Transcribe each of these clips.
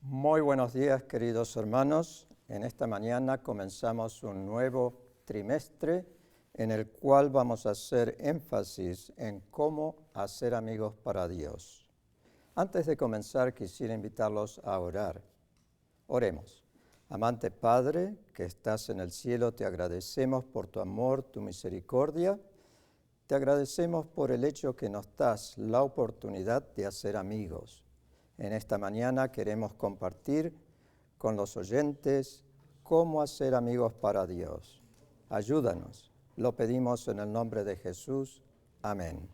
Muy buenos días, queridos hermanos. En esta mañana comenzamos un nuevo trimestre en el cual vamos a hacer énfasis en cómo hacer amigos para Dios. Antes de comenzar, quisiera invitarlos a orar. Oremos. Amante Padre, que estás en el cielo, te agradecemos por tu amor, tu misericordia. Te agradecemos por el hecho que nos das la oportunidad de hacer amigos. En esta mañana queremos compartir con los oyentes cómo hacer amigos para Dios. Ayúdanos. Lo pedimos en el nombre de Jesús. Amén.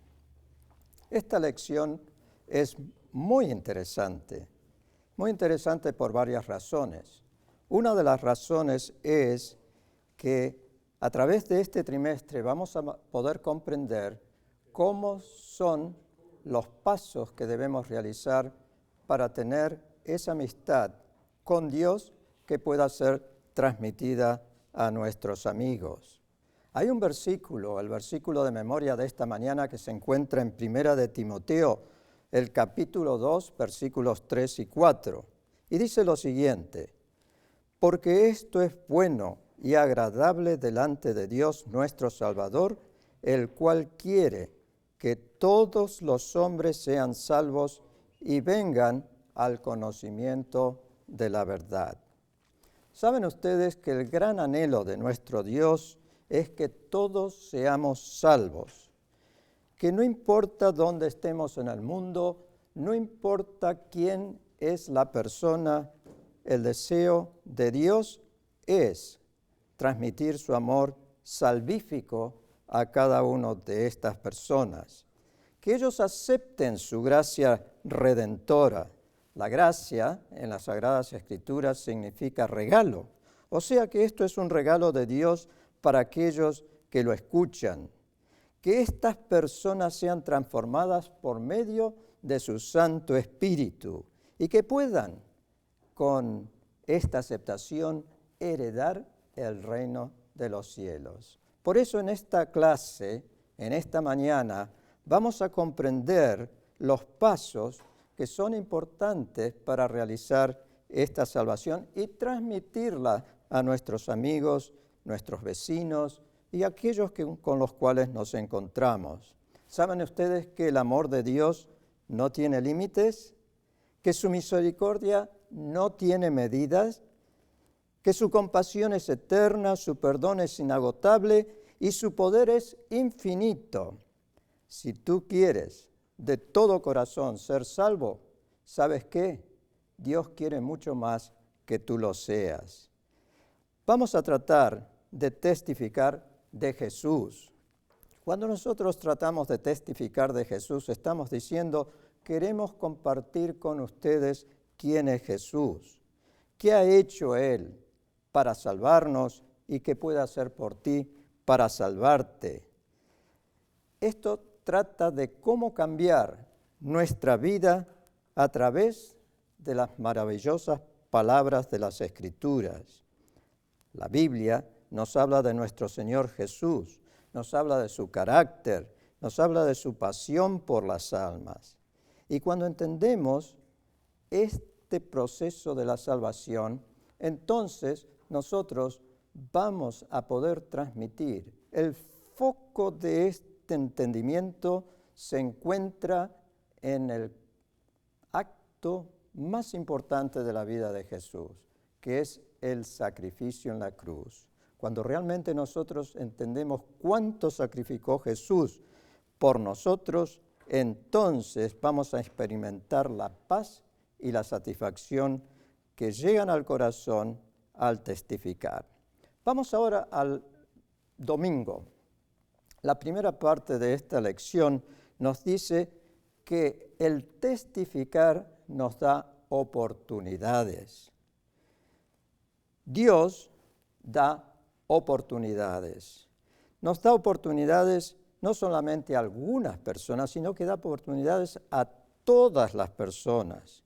Esta lección es muy interesante por varias razones. Una de las razones es que a través de este trimestre vamos a poder comprender cómo son los pasos que debemos realizar para tener esa amistad con Dios que pueda ser transmitida a nuestros amigos. Hay un versículo, el versículo de memoria de esta mañana que se encuentra en Primera de Timoteo, el capítulo 2, versículos 3 y 4, y dice lo siguiente: porque esto es bueno y agradable delante de Dios nuestro Salvador, el cual quiere que todos los hombres sean salvos y vengan al conocimiento de la verdad. ¿Saben ustedes que el gran anhelo de nuestro Dios es que todos seamos salvos? Que no importa dónde estemos en el mundo, no importa quién es la persona, el deseo de Dios es transmitir su amor salvífico a cada una de estas personas. Que ellos acepten su gracia redentora. La gracia en las Sagradas Escrituras significa regalo. O sea que esto es un regalo de Dios para aquellos que lo escuchan. Que estas personas sean transformadas por medio de su Santo Espíritu y que puedan, con esta aceptación, heredar el reino de los cielos. Por eso en esta clase, en esta mañana, vamos a comprender los pasos que son importantes para realizar esta salvación y transmitirla a nuestros amigos, nuestros vecinos y aquellos con los cuales nos encontramos. ¿Saben ustedes que el amor de Dios no tiene límites? ¿Que su misericordia no tiene medidas? ¿Que su compasión es eterna, su perdón es inagotable y su poder es infinito? Si tú quieres de todo corazón ser salvo, ¿sabes qué? Dios quiere mucho más que tú lo seas. Vamos a tratar de testificar de Jesús. Cuando nosotros tratamos de testificar de Jesús, estamos diciendo, queremos compartir con ustedes quién es Jesús, qué ha hecho Él para salvarnos y qué puede hacer por ti para salvarte. Esto trata de cómo cambiar nuestra vida a través de las maravillosas palabras de las Escrituras. La Biblia nos habla de nuestro Señor Jesús, nos habla de su carácter, nos habla de su pasión por las almas. Y cuando entendemos este proceso de la salvación, entonces nosotros vamos a poder transmitir. El foco de este entendimiento se encuentra en el acto más importante de la vida de Jesús, que es el sacrificio en la cruz. Cuando realmente nosotros entendemos cuánto sacrificó Jesús por nosotros, entonces vamos a experimentar la paz y la satisfacción que llegan al corazón al testificar. Vamos ahora al domingo. La primera parte de esta lección nos dice que el testificar nos da oportunidades. Dios da oportunidades. Nos da oportunidades no solamente a algunas personas, sino que da oportunidades a todas las personas.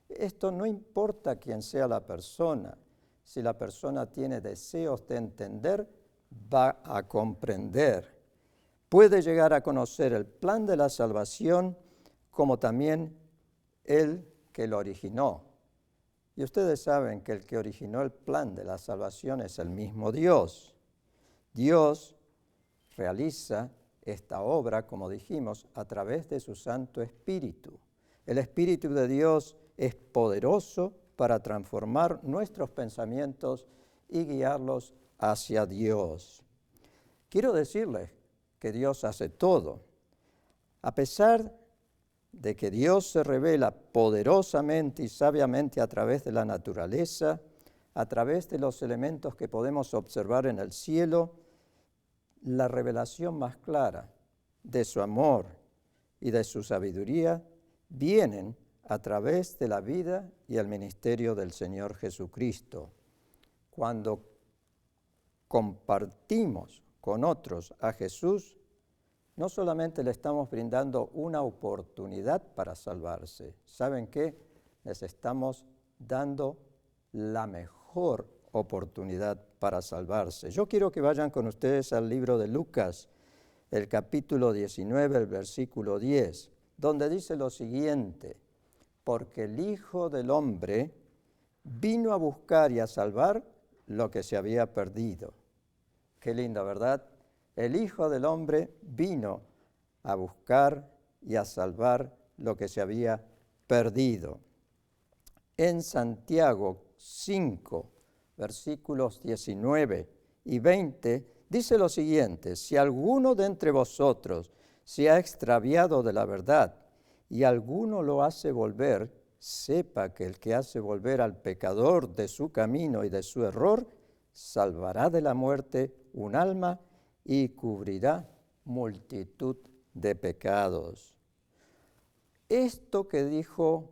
Esto no importa quién sea la persona. Si la persona tiene deseos de entender, va a comprender. Puede llegar a conocer el plan de la salvación como también el que lo originó. Y ustedes saben que el que originó el plan de la salvación es el mismo Dios. Dios realiza esta obra, como dijimos, a través de su Santo Espíritu. El Espíritu de Dios es poderoso para transformar nuestros pensamientos y guiarlos hacia Dios. Quiero decirles que Dios hace todo. A pesar de que Dios se revela poderosamente y sabiamente a través de la naturaleza, a través de los elementos que podemos observar en el cielo, la revelación más clara de su amor y de su sabiduría vienen a través de la vida y el ministerio del Señor Jesucristo. Cuando compartimos con otros a Jesús, no solamente le estamos brindando una oportunidad para salvarse, ¿saben qué? Les estamos dando la mejor oportunidad para salvarse. Yo quiero que vayan con ustedes al libro de Lucas, el capítulo 19, el versículo 10, donde dice lo siguiente: porque el Hijo del Hombre vino a buscar y a salvar lo que se había perdido. Qué lindo, ¿verdad? El Hijo del Hombre vino a buscar y a salvar lo que se había perdido. En Santiago 5, versículos 19 y 20, dice lo siguiente: si alguno de entre vosotros se ha extraviado de la verdad y alguno lo hace volver, sepa que el que hace volver al pecador de su camino y de su error, salvará de la muerte un alma y cubrirá multitud de pecados. Esto que dijo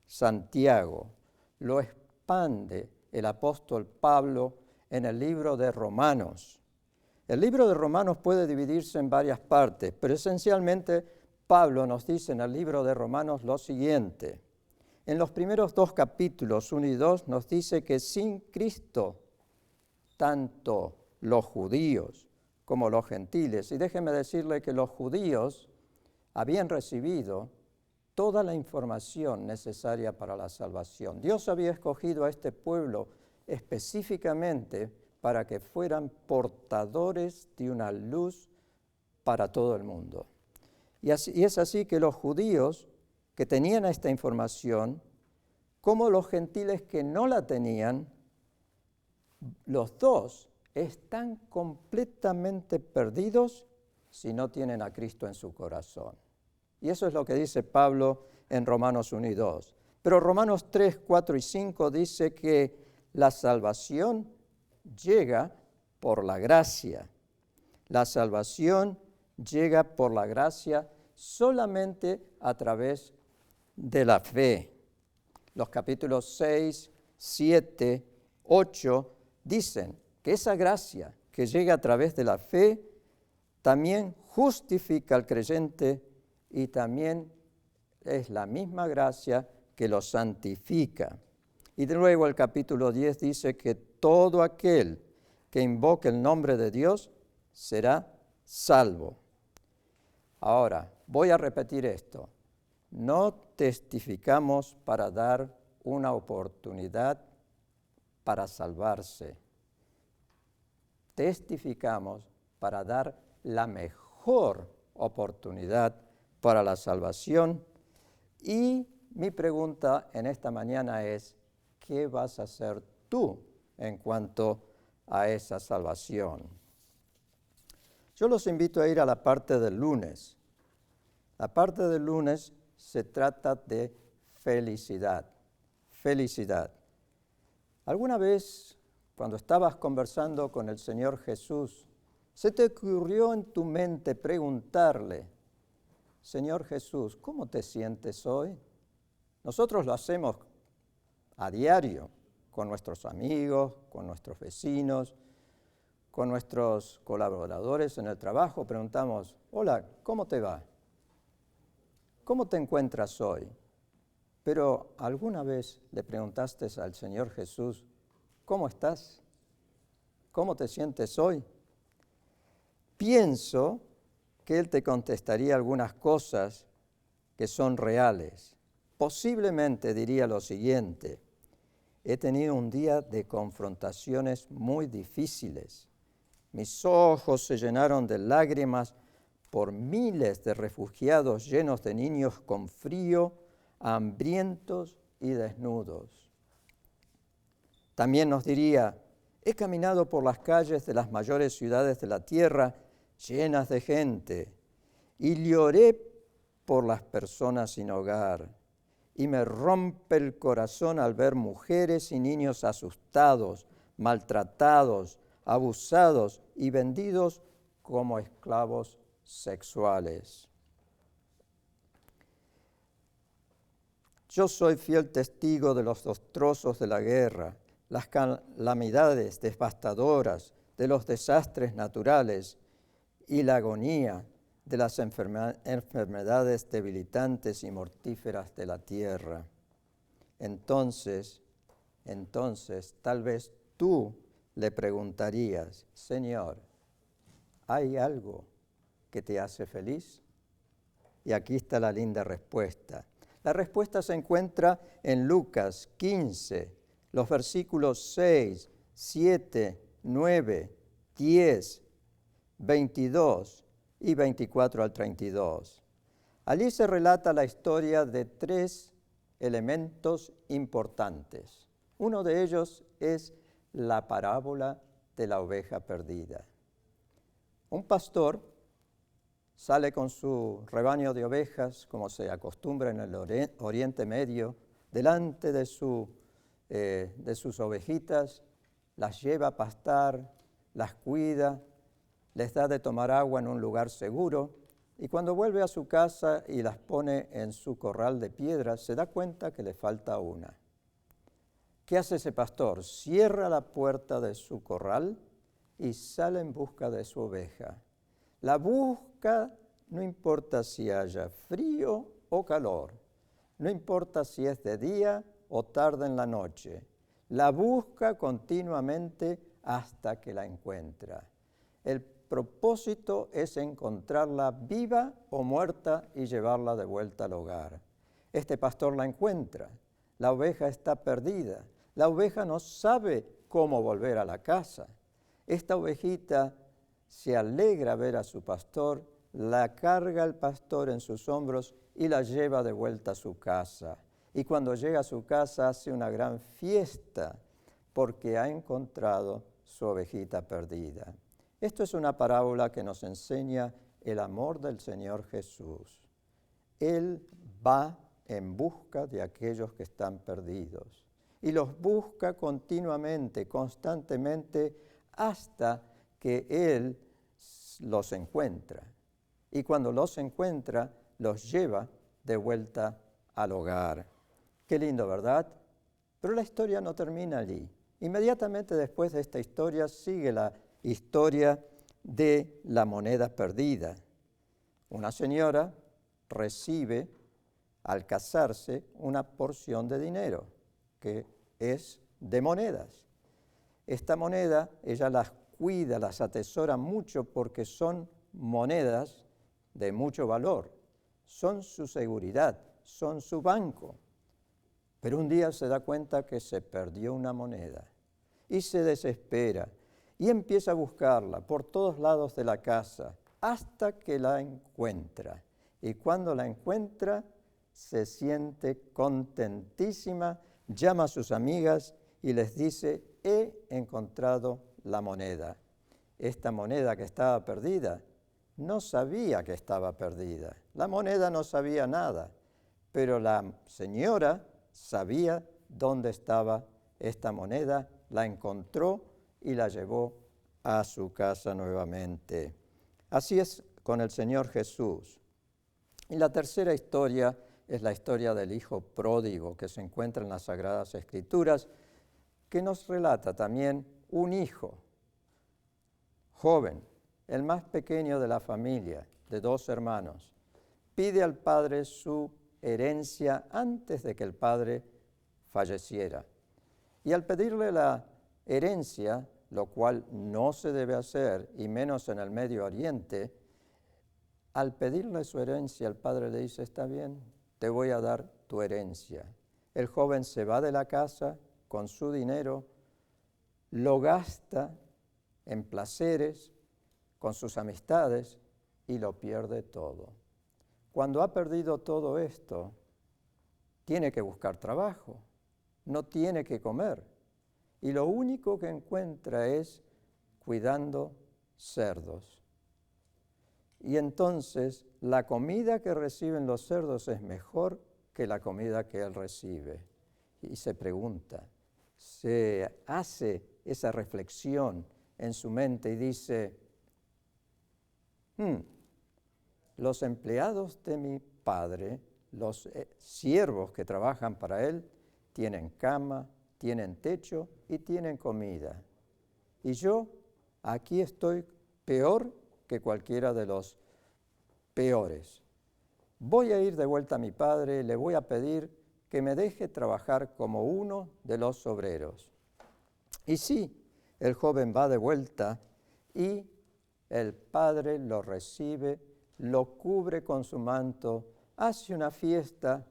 Santiago lo expande el apóstol Pablo en el libro de Romanos. El libro de Romanos puede dividirse en varias partes, pero esencialmente Pablo nos dice en el libro de Romanos lo siguiente. En los primeros 2 capítulos, 1 y 2, nos dice que sin Cristo, tanto los judíos como los gentiles, y déjenme decirle que los judíos habían recibido toda la información necesaria para la salvación. Dios había escogido a este pueblo específicamente para que fueran portadores de una luz para todo el mundo. Y es así que los judíos que tenían esta información, como los gentiles que no la tenían, los dos están completamente perdidos si no tienen a Cristo en su corazón. Y eso es lo que dice Pablo en Romanos 1 y 2. Pero Romanos 3, 4 y 5 dice que la salvación llega por la gracia. La salvación llega por la gracia solamente a través de la fe. Los capítulos 6, 7, 8 dicen que esa gracia que llega a través de la fe también justifica al creyente y también es la misma gracia que lo santifica. Y luego el capítulo 10 dice que todo aquel que invoque el nombre de Dios será salvo. Ahora, voy a repetir esto. No testificamos para dar una oportunidad para salvarse. Testificamos para dar la mejor oportunidad para la salvación. Y mi pregunta en esta mañana es, ¿qué vas a hacer tú en cuanto a esa salvación? Yo los invito a ir a la parte del lunes. La parte del lunes se trata de felicidad. Felicidad. ¿Alguna vez, cuando estabas conversando con el Señor Jesús, se te ocurrió en tu mente preguntarle, Señor Jesús, ¿cómo te sientes hoy? Nosotros lo hacemos a diario con nuestros amigos, con nuestros vecinos, con nuestros colaboradores en el trabajo. Preguntamos, hola, ¿cómo te va? ¿Cómo te encuentras hoy? Pero ¿alguna vez le preguntaste al Señor Jesús, ¿cómo estás? ¿Cómo te sientes hoy? Pienso que Él te contestaría algunas cosas que son reales. Posiblemente diría lo siguiente, he tenido un día de confrontaciones muy difíciles. Mis ojos se llenaron de lágrimas por miles de refugiados llenos de niños con frío, hambrientos y desnudos. También nos diría, he caminado por las calles de las mayores ciudades de la tierra llenas de gente y lloré por las personas sin hogar. Y me rompe el corazón al ver mujeres y niños asustados, maltratados, abusados y vendidos como esclavos sexuales. Yo soy fiel testigo de los destrozos de la guerra, las calamidades devastadoras, de los desastres naturales y la agonía de las enfermedades debilitantes y mortíferas de la tierra. Entonces, tal vez tú le preguntarías, Señor, ¿hay algo que te hace feliz? Y aquí está la linda respuesta. La respuesta se encuentra en Lucas 15, los versículos 6, 7, 9, 10, 22 y 24 al 32. Allí se relata la historia de 3 elementos importantes. Uno de ellos es la parábola de la oveja perdida. Un pastor sale con su rebaño de ovejas, como se acostumbra en el Oriente Medio, delante de sus ovejitas, las lleva a pastar, las cuida, les da de tomar agua en un lugar seguro, y cuando vuelve a su casa y las pone en su corral de piedra, se da cuenta que le falta una. ¿Qué hace ese pastor? Cierra la puerta de su corral y sale en busca de su oveja. La busca, no importa si haya frío o calor, no importa si es de día o tarde en la noche. La busca continuamente hasta que la encuentra. El propósito es encontrarla viva o muerta y llevarla de vuelta al hogar. Este pastor la encuentra. La oveja está perdida. La oveja no sabe cómo volver a la casa. Esta ovejita se alegra ver a su pastor, la carga el pastor en sus hombros y la lleva de vuelta a su casa. Y cuando llega a su casa hace una gran fiesta porque ha encontrado su ovejita perdida. Esto es una parábola que nos enseña el amor del Señor Jesús. Él va en busca de aquellos que están perdidos y los busca continuamente, constantemente, hasta que Él los encuentra. Y cuando los encuentra, los lleva de vuelta al hogar. Qué lindo, ¿verdad? Pero la historia no termina allí. Inmediatamente después de esta historia sigue la historia de la moneda perdida. Una señora recibe al casarse una porción de dinero que es de monedas. Esta moneda ella las cuida, las atesora mucho porque son monedas de mucho valor, son su seguridad, son su banco. Pero un día se da cuenta que se perdió una moneda y se desespera y empieza a buscarla por todos lados de la casa hasta que la encuentra. Y cuando la encuentra, se siente contentísima, llama a sus amigas y les dice, he encontrado la moneda. Esta moneda que estaba perdida, no sabía que estaba perdida. La moneda no sabía nada, pero la señora sabía dónde estaba esta moneda, la encontró y la llevó a su casa nuevamente. Así es con el Señor Jesús. Y la tercera historia es la historia del hijo pródigo que se encuentra en las Sagradas Escrituras, que nos relata también un hijo joven, el más pequeño de la familia, de 2 hermanos, pide al padre su herencia antes de que el padre falleciera. Y al pedirle la herencia, lo cual no se debe hacer, y menos en el Medio Oriente, al pedirle su herencia, el padre le dice, está bien, te voy a dar tu herencia. El joven se va de la casa con su dinero, lo gasta en placeres, con sus amistades y lo pierde todo. Cuando ha perdido todo esto, tiene que buscar trabajo, no tiene que comer. Y lo único que encuentra es cuidando cerdos. Y entonces la comida que reciben los cerdos es mejor que la comida que él recibe. Y se pregunta, se hace esa reflexión en su mente y dice, los empleados de mi padre, los siervos que trabajan para él, tienen cama, tienen techo y tienen comida. Y yo aquí estoy peor que cualquiera de los peores. Voy a ir de vuelta a mi padre, le voy a pedir que me deje trabajar como uno de los obreros. Y sí, el joven va de vuelta y el padre lo recibe, lo cubre con su manto, hace una fiesta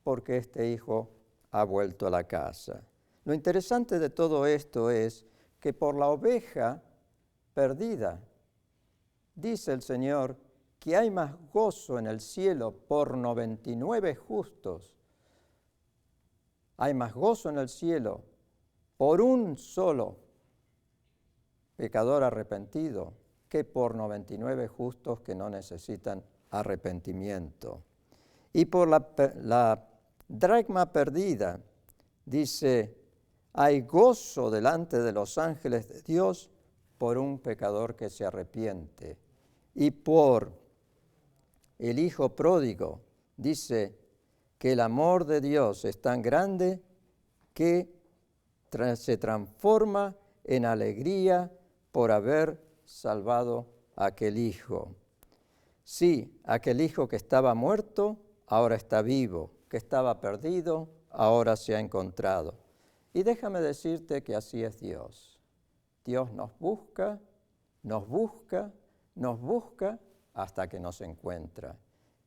porque este hijo ha vuelto a la casa. Lo interesante de todo esto es que por la oveja perdida, dice el Señor, que hay más gozo en el cielo por 99 justos. Hay más gozo en el cielo por un solo pecador arrepentido que por 99 justos que no necesitan arrepentimiento. Y por la dracma perdida, dice, hay gozo delante de los ángeles de Dios por un pecador que se arrepiente. Y por el hijo pródigo, dice que el amor de Dios es tan grande que se transforma en alegría por haber salvado a aquel hijo. Sí, aquel hijo que estaba muerto, ahora está vivo, que estaba perdido, ahora se ha encontrado. Y déjame decirte que así es Dios. Dios nos busca, nos busca, nos busca hasta que nos encuentra.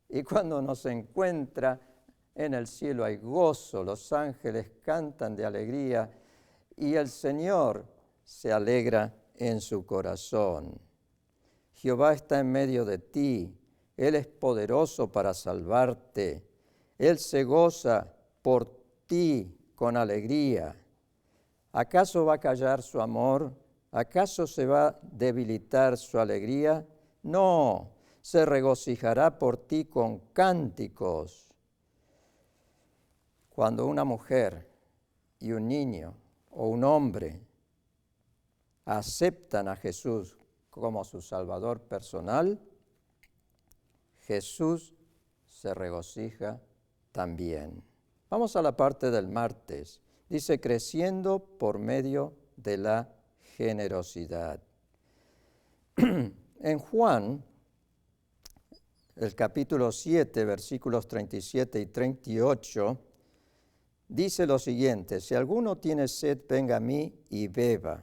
Y cuando nos encuentra, en el cielo hay gozo, los ángeles cantan de alegría y el Señor se alegra en su corazón. Jehová está en medio de ti, Él es poderoso para salvarte, Él se goza por ti con alegría. ¿Acaso va a callar su amor? ¿Acaso se va a debilitar su alegría? No, se regocijará por ti con cánticos. Cuando una mujer y un niño o un hombre aceptan a Jesús como su Salvador personal, Jesús se regocija también. Vamos a la parte del martes. Dice, creciendo por medio de la generosidad. En Juan, el capítulo 7, versículos 37 y 38, dice lo siguiente, si alguno tiene sed, venga a mí y beba.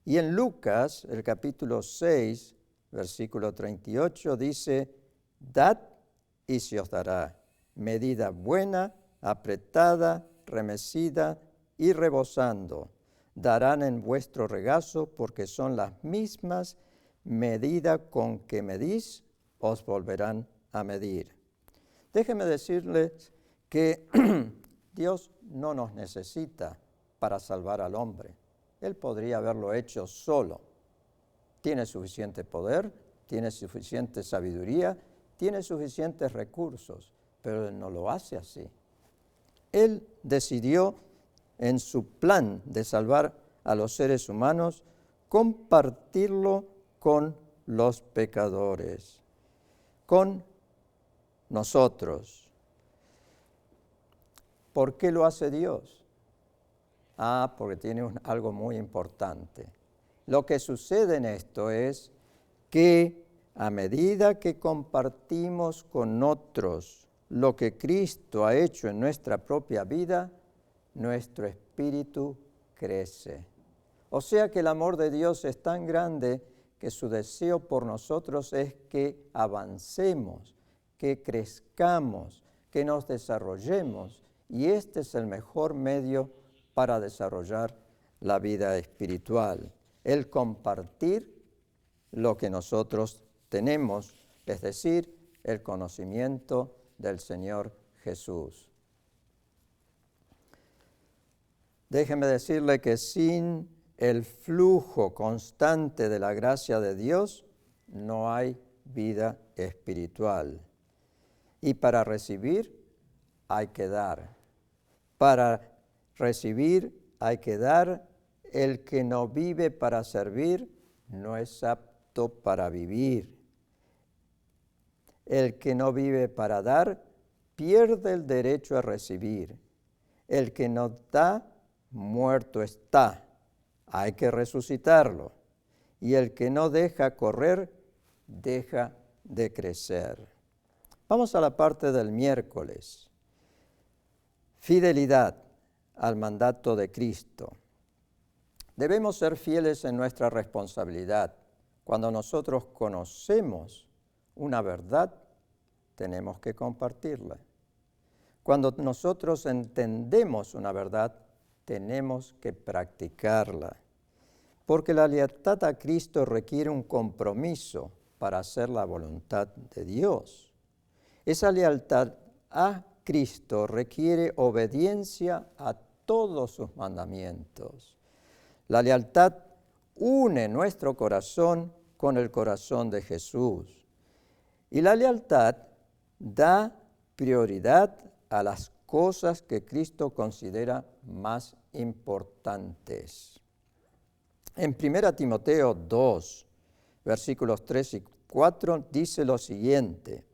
Y en Lucas, el capítulo 6, versículo 38, dice, dad y se os dará, medida buena, apretada, remecida y rebosando. Darán en vuestro regazo, porque son las mismas medidas con que medís, os volverán a medir. Déjenme decirles que Dios no nos necesita para salvar al hombre. Él podría haberlo hecho solo. Tiene suficiente poder, tiene suficiente sabiduría, tiene suficientes recursos, pero Él no lo hace así. Él decidió en su plan de salvar a los seres humanos compartirlo con los pecadores, con nosotros. ¿Por qué lo hace Dios? Porque tiene algo muy importante. Lo que sucede en esto es que a medida que compartimos con otros lo que Cristo ha hecho en nuestra propia vida, nuestro espíritu crece. O sea que el amor de Dios es tan grande que su deseo por nosotros es que avancemos, que crezcamos, que nos desarrollemos. Y este es el mejor medio para desarrollar la vida espiritual, el compartir lo que nosotros tenemos, es decir, el conocimiento del Señor Jesús. Déjeme decirle que sin el flujo constante de la gracia de Dios no hay vida espiritual. Y para recibir hay que dar. Para recibir hay que dar. El que no vive para servir no es apto para vivir. El que no vive para dar pierde el derecho a recibir. El que no da, muerto está. Hay que resucitarlo. Y el que no deja correr, deja de crecer. Vamos a la parte del miércoles. Fidelidad al mandato de Cristo. Debemos ser fieles en nuestra responsabilidad. Cuando nosotros conocemos una verdad, tenemos que compartirla. Cuando nosotros entendemos una verdad, tenemos que practicarla. Porque la lealtad a Cristo requiere un compromiso para hacer la voluntad de Dios. Esa lealtad a Cristo requiere obediencia a todos sus mandamientos. La lealtad une nuestro corazón con el corazón de Jesús. Y la lealtad da prioridad a las cosas que Cristo considera más importantes. En 1 Timoteo 2, versículos 3 y 4, dice lo siguiente: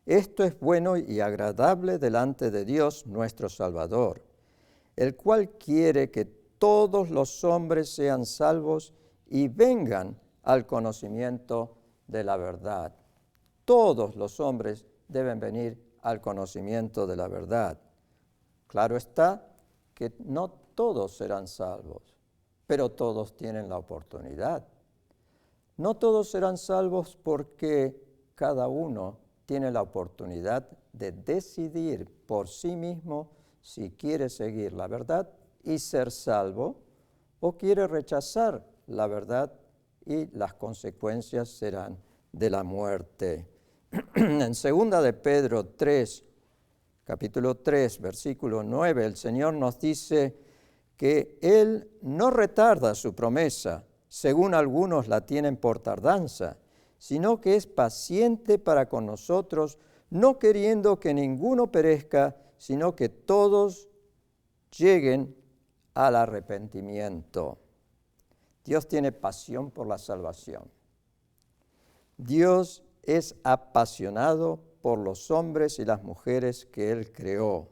esto es bueno y agradable delante de Dios nuestro Salvador, el cual quiere que todos los hombres sean salvos y vengan al conocimiento de la verdad. Todos los hombres deben venir al conocimiento de la verdad. Claro está que no todos serán salvos, pero todos tienen la oportunidad. No todos serán salvos porque cada uno tiene la oportunidad de decidir por sí mismo si quiere seguir la verdad y ser salvo o quiere rechazar la verdad y las consecuencias serán de la muerte. En 2 de Pedro 3, capítulo 3, versículo 9, el Señor nos dice que Él no retarda su promesa, según algunos la tienen por tardanza, sino que es paciente para con nosotros, no queriendo que ninguno perezca, sino que todos lleguen al arrepentimiento. Dios tiene pasión por la salvación. Dios es apasionado por los hombres y las mujeres que Él creó.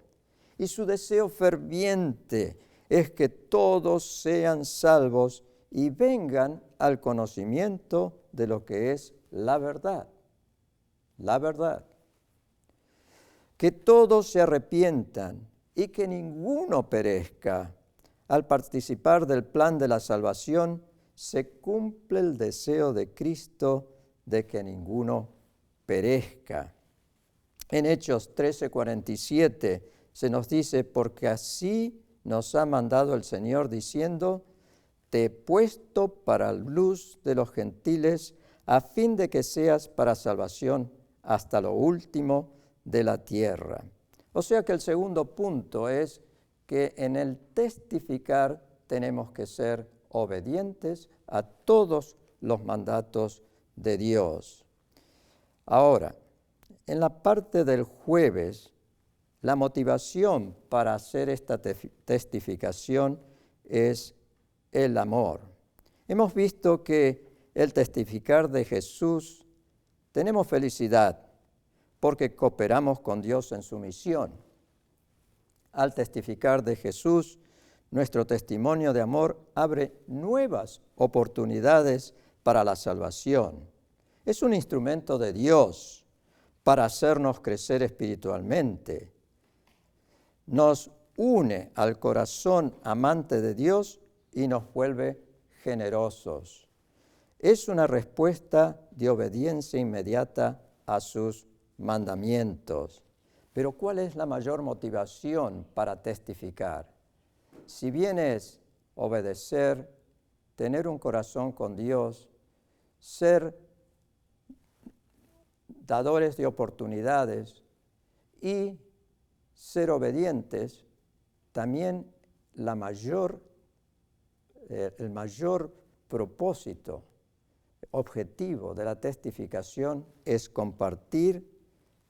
Y su deseo ferviente es que todos sean salvos y vengan al conocimiento de lo que es la verdad. La verdad. Que todos se arrepientan y que ninguno perezca. Al participar del plan de la salvación, se cumple el deseo de Cristo de que ninguno perezca. En Hechos 13:47 se nos dice: porque así nos ha mandado el Señor diciendo: te he puesto para luz de los gentiles, a fin de que seas para salvación hasta lo último de la tierra. O sea que el segundo punto es que en el testificar tenemos que ser obedientes a todos los mandatos de Dios. Ahora, en la parte del jueves, la motivación para hacer esta testificación es el amor. Hemos visto que el testificar de Jesús tenemos felicidad porque cooperamos con Dios en su misión. Al testificar de Jesús, nuestro testimonio de amor abre nuevas oportunidades para la salvación. Es un instrumento de Dios para hacernos crecer espiritualmente. Nos une al corazón amante de Dios y nos vuelve generosos. Es una respuesta de obediencia inmediata a sus mandamientos. Pero ¿cuál es la mayor motivación para testificar? si bien es obedecer, tener un corazón con Dios, ser dadores de oportunidades y ser obedientes, también el mayor propósito, objetivo de la testificación es compartir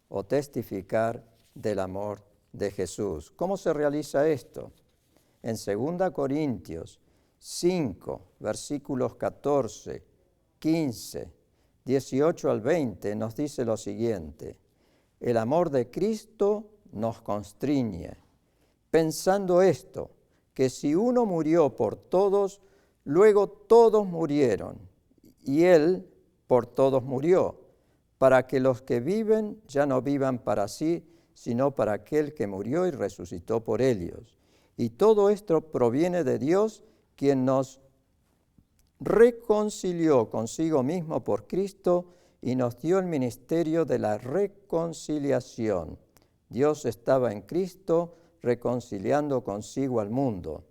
o testificar del amor de Jesús. ¿Cómo se realiza esto? En 2 Corintios 5, versículos 14, 15, 18 al 20 nos dice lo siguiente: el amor de Cristo nos constriñe, pensando esto, que si uno murió por todos, luego todos murieron, y Él por todos murió, para que los que viven ya no vivan para sí, sino para aquel que murió y resucitó por ellos. Y todo esto proviene de Dios, quien nos reconcilió consigo mismo por Cristo y nos dio el ministerio de la reconciliación. Dios estaba en Cristo reconciliando consigo al mundo,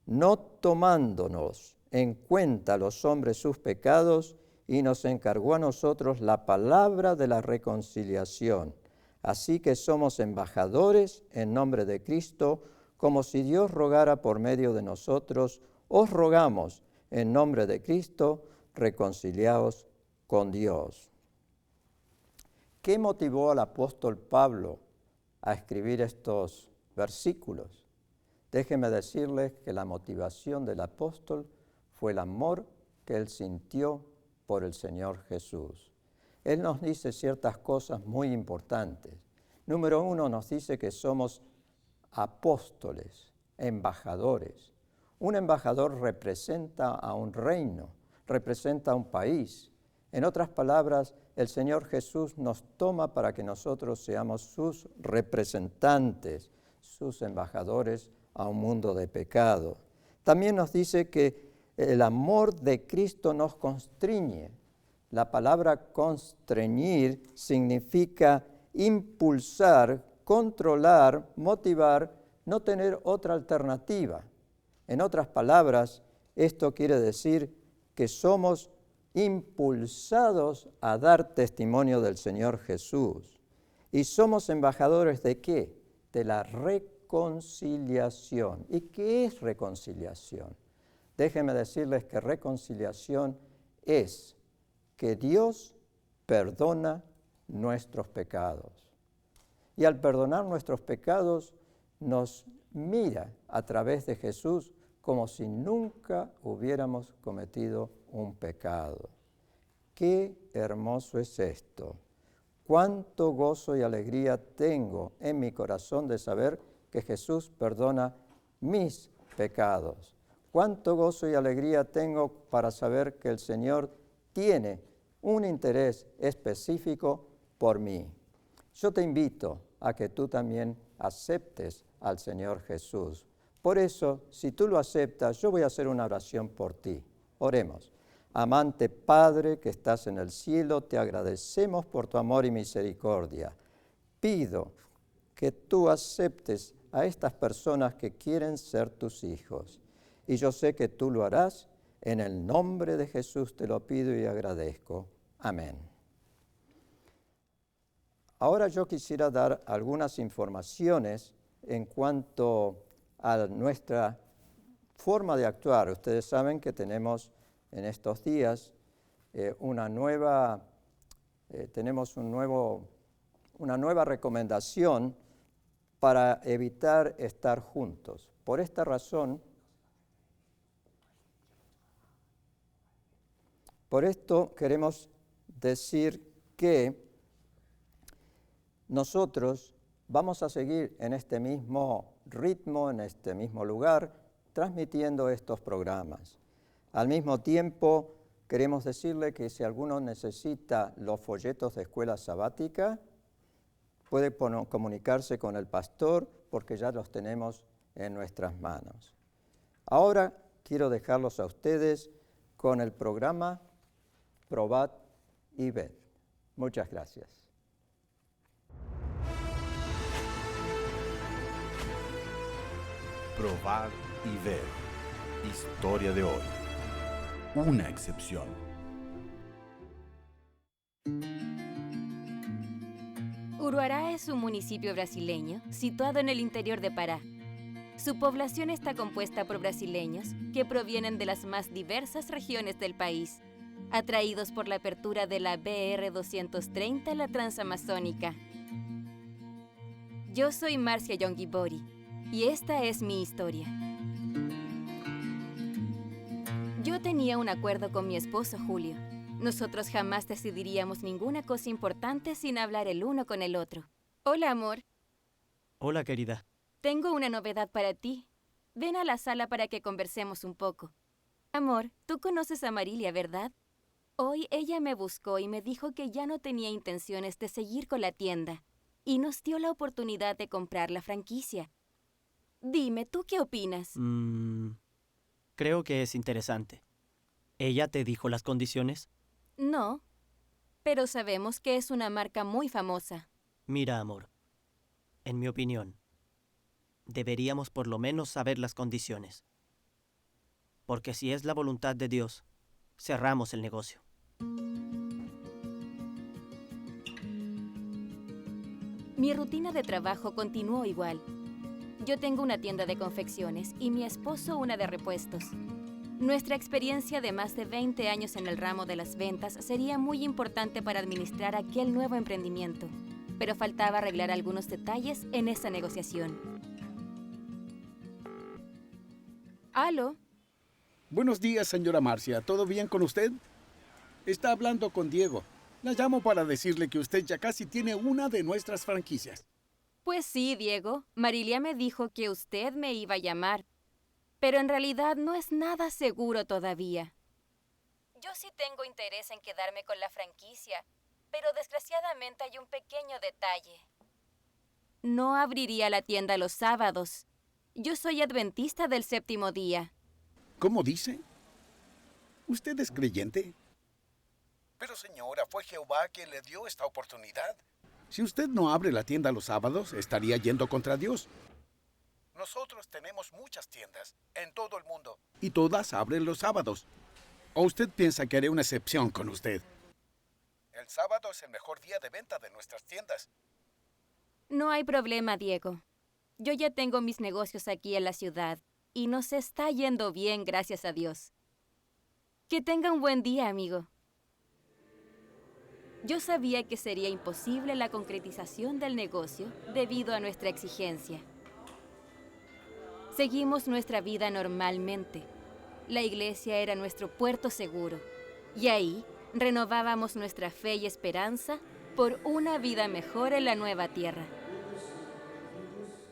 no tomándonos en cuenta los hombres sus pecados, y nos encargó a nosotros la palabra de la reconciliación. Así que somos embajadores en nombre de Cristo, como si Dios rogara por medio de nosotros. Os rogamos en nombre de Cristo, reconciliaos con Dios. ¿Qué motivó al apóstol Pablo a escribir estos versículos? Déjenme decirles que la motivación del apóstol fue el amor que él sintió por el Señor Jesús. Él nos dice ciertas cosas muy importantes. Número 1, nos dice que somos apóstoles, embajadores. Un embajador representa a un reino, representa a un país. En otras palabras, el Señor Jesús nos toma para que nosotros seamos sus representantes, sus embajadores a un mundo de pecado. También nos dice que el amor de Cristo nos constriñe. La palabra constreñir significa impulsar, controlar, motivar, no tener otra alternativa. En otras palabras, esto quiere decir que somos impulsados a dar testimonio del Señor Jesús. ¿Y somos embajadores de qué? De la reconciliación. ¿Y qué es reconciliación? Déjenme decirles que reconciliación es que Dios perdona nuestros pecados. Y al perdonar nuestros pecados, nos mira a través de Jesús como si nunca hubiéramos cometido un pecado. ¡Qué hermoso es esto! Cuánto gozo y alegría tengo en mi corazón de saber que Jesús perdona mis pecados. Cuánto gozo y alegría tengo para saber que el Señor tiene un interés específico por mí. Yo te invito a que tú también aceptes al Señor Jesús. Por eso, si tú lo aceptas, yo voy a hacer una oración por ti. Oremos. Amante Padre que estás en el cielo, te agradecemos por tu amor y misericordia. Pido que tú aceptes a estas personas que quieren ser tus hijos. Y yo sé que tú lo harás. En el nombre de Jesús te lo pido y agradezco. Amén. Ahora yo quisiera dar algunas informaciones en cuanto a nuestra forma de actuar. Ustedes saben que tenemos en estos días una nueva recomendación para evitar estar juntos. Por esta razón, por esto queremos decir que nosotros vamos a seguir en este mismo ritmo, en este mismo lugar, transmitiendo estos programas. Al mismo tiempo, queremos decirle que si alguno necesita los folletos de escuela sabática, puede comunicarse con el pastor porque ya los tenemos en nuestras manos. Ahora quiero dejarlos a ustedes con el programa Probad y Ved. Muchas gracias. Probad y ved. Historia de hoy. Una excepción. Uruará es un municipio brasileño situado en el interior de Pará. Su población está compuesta por brasileños que provienen de las más diversas regiones del país, atraídos por la apertura de la BR-230, la Transamazónica. Yo soy Marcia Yongibori y esta es mi historia. Yo tenía un acuerdo con mi esposo Julio. Nosotros jamás decidiríamos ninguna cosa importante sin hablar el uno con el otro. Hola, amor. Hola, querida. Tengo una novedad para ti. Ven a la sala para que conversemos un poco. Amor, tú conoces a Marilia, ¿verdad? Hoy ella me buscó y me dijo que ya no tenía intenciones de seguir con la tienda y nos dio la oportunidad de comprar la franquicia. Dime, ¿tú qué opinas? Creo que es interesante. ¿Ella te dijo las condiciones? No, pero sabemos que es una marca muy famosa. Mira, amor, en mi opinión, deberíamos por lo menos saber las condiciones. Porque si es la voluntad de Dios, cerramos el negocio. Mi rutina de trabajo continuó igual. Yo tengo una tienda de confecciones y mi esposo una de repuestos. Nuestra experiencia de más de 20 años en el ramo de las ventas sería muy importante para administrar aquel nuevo emprendimiento, pero faltaba arreglar algunos detalles en esa negociación. ¿Aló? Buenos días, señora Marcia. ¿Todo bien con usted? Está hablando con Diego. La llamo para decirle que usted ya casi tiene una de nuestras franquicias. Pues sí, Diego. Marilia me dijo que usted me iba a llamar, pero en realidad no es nada seguro todavía. Yo sí tengo interés en quedarme con la franquicia, pero desgraciadamente hay un pequeño detalle. No abriría la tienda los sábados. Yo soy adventista del séptimo día. ¿Cómo dice? ¿Usted es creyente? Pero señora, fue Jehová quien le dio esta oportunidad. Si usted no abre la tienda los sábados, estaría yendo contra Dios. Nosotros tenemos muchas tiendas en todo el mundo y todas abren los sábados. ¿O usted piensa que haré una excepción con usted? El sábado es el mejor día de venta de nuestras tiendas. No hay problema, Diego. Yo ya tengo mis negocios aquí en la ciudad y nos está yendo bien, gracias a Dios. Que tenga un buen día, amigo. Yo sabía que sería imposible la concretización del negocio debido a nuestra exigencia. Seguimos nuestra vida normalmente. La iglesia era nuestro puerto seguro y ahí renovábamos nuestra fe y esperanza por una vida mejor en la nueva tierra.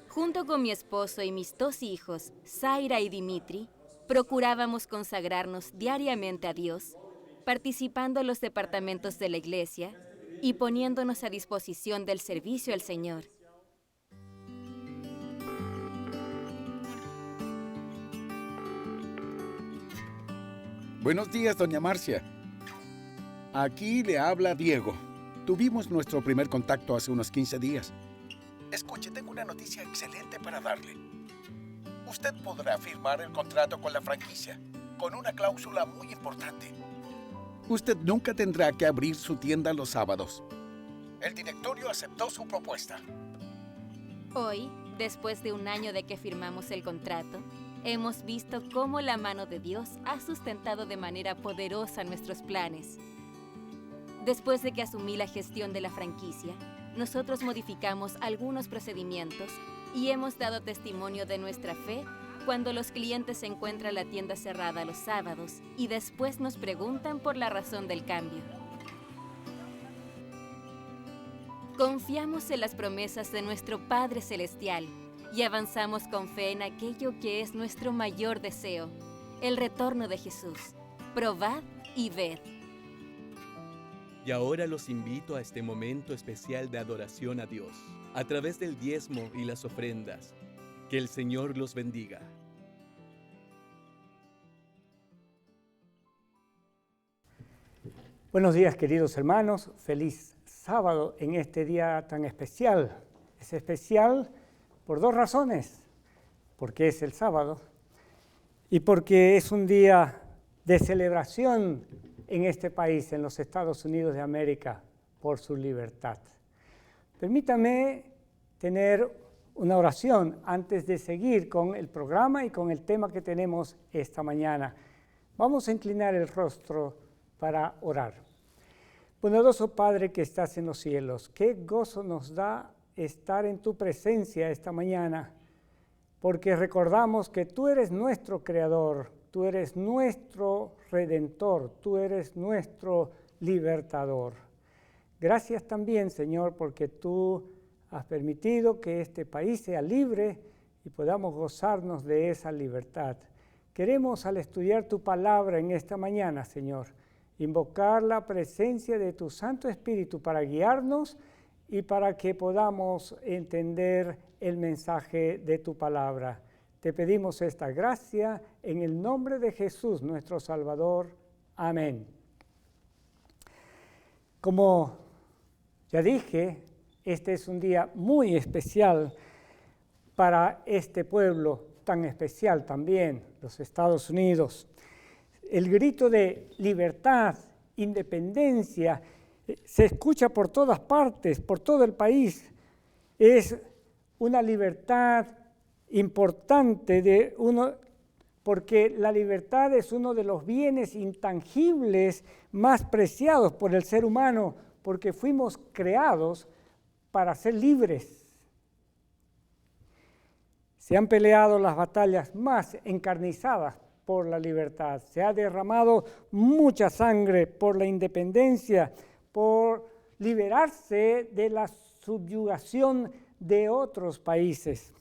Junto con mi esposo y mis 2 hijos, Zaira y Dimitri, procurábamos consagrarnos diariamente a Dios, participando en los departamentos de la iglesia y poniéndonos a disposición del servicio al Señor. Buenos días, doña Marcia. Aquí le habla Diego. Tuvimos nuestro primer contacto hace unos 15 días. Escuche, tengo una noticia excelente para darle. Usted podrá firmar el contrato con la franquicia, con una cláusula muy importante. Usted nunca tendrá que abrir su tienda los sábados. El directorio aceptó su propuesta. Hoy, después de un año de que firmamos el contrato, hemos visto cómo la mano de Dios ha sustentado de manera poderosa nuestros planes. Después de que asumí la gestión de la franquicia, nosotros modificamos algunos procedimientos y hemos dado testimonio de nuestra fe cuando los clientes encuentran la tienda cerrada los sábados y después nos preguntan por la razón del cambio. Confiamos en las promesas de nuestro Padre Celestial y avanzamos con fe en aquello que es nuestro mayor deseo, el retorno de Jesús. Probad y ved. Y ahora los invito a este momento especial de adoración a Dios, a través del diezmo y las ofrendas. Que el Señor los bendiga. Buenos días, queridos hermanos. Feliz sábado en este día tan especial. Es especial por 2 razones. Porque es el sábado y porque es un día de celebración en este país, en los Estados Unidos de América, por su libertad. Permítame tener una oración antes de seguir con el programa y con el tema que tenemos esta mañana. Vamos a inclinar el rostro para orar. Bondadoso Padre que estás en los cielos, qué gozo nos da estar en tu presencia esta mañana, porque recordamos que tú eres nuestro Creador, tú eres nuestro Redentor, tú eres nuestro Libertador. Gracias también, Señor, porque tú has permitido que este país sea libre y podamos gozarnos de esa libertad. Queremos, al estudiar tu palabra en esta mañana, Señor, invocar la presencia de tu Santo Espíritu para guiarnos y para que podamos entender el mensaje de tu palabra. Te pedimos esta gracia en el nombre de Jesús, nuestro Salvador. Amén. Como ya dije, este es un día muy especial para este pueblo tan especial también, los Estados Unidos. El grito de libertad, independencia, se escucha por todas partes, por todo el país. Es una libertad importante porque la libertad es uno de los bienes intangibles más preciados por el ser humano, porque fuimos creados para ser libres. Se han peleado las batallas más encarnizadas por la libertad. Se ha derramado mucha sangre por la independencia, por liberarse de la subyugación de otros países.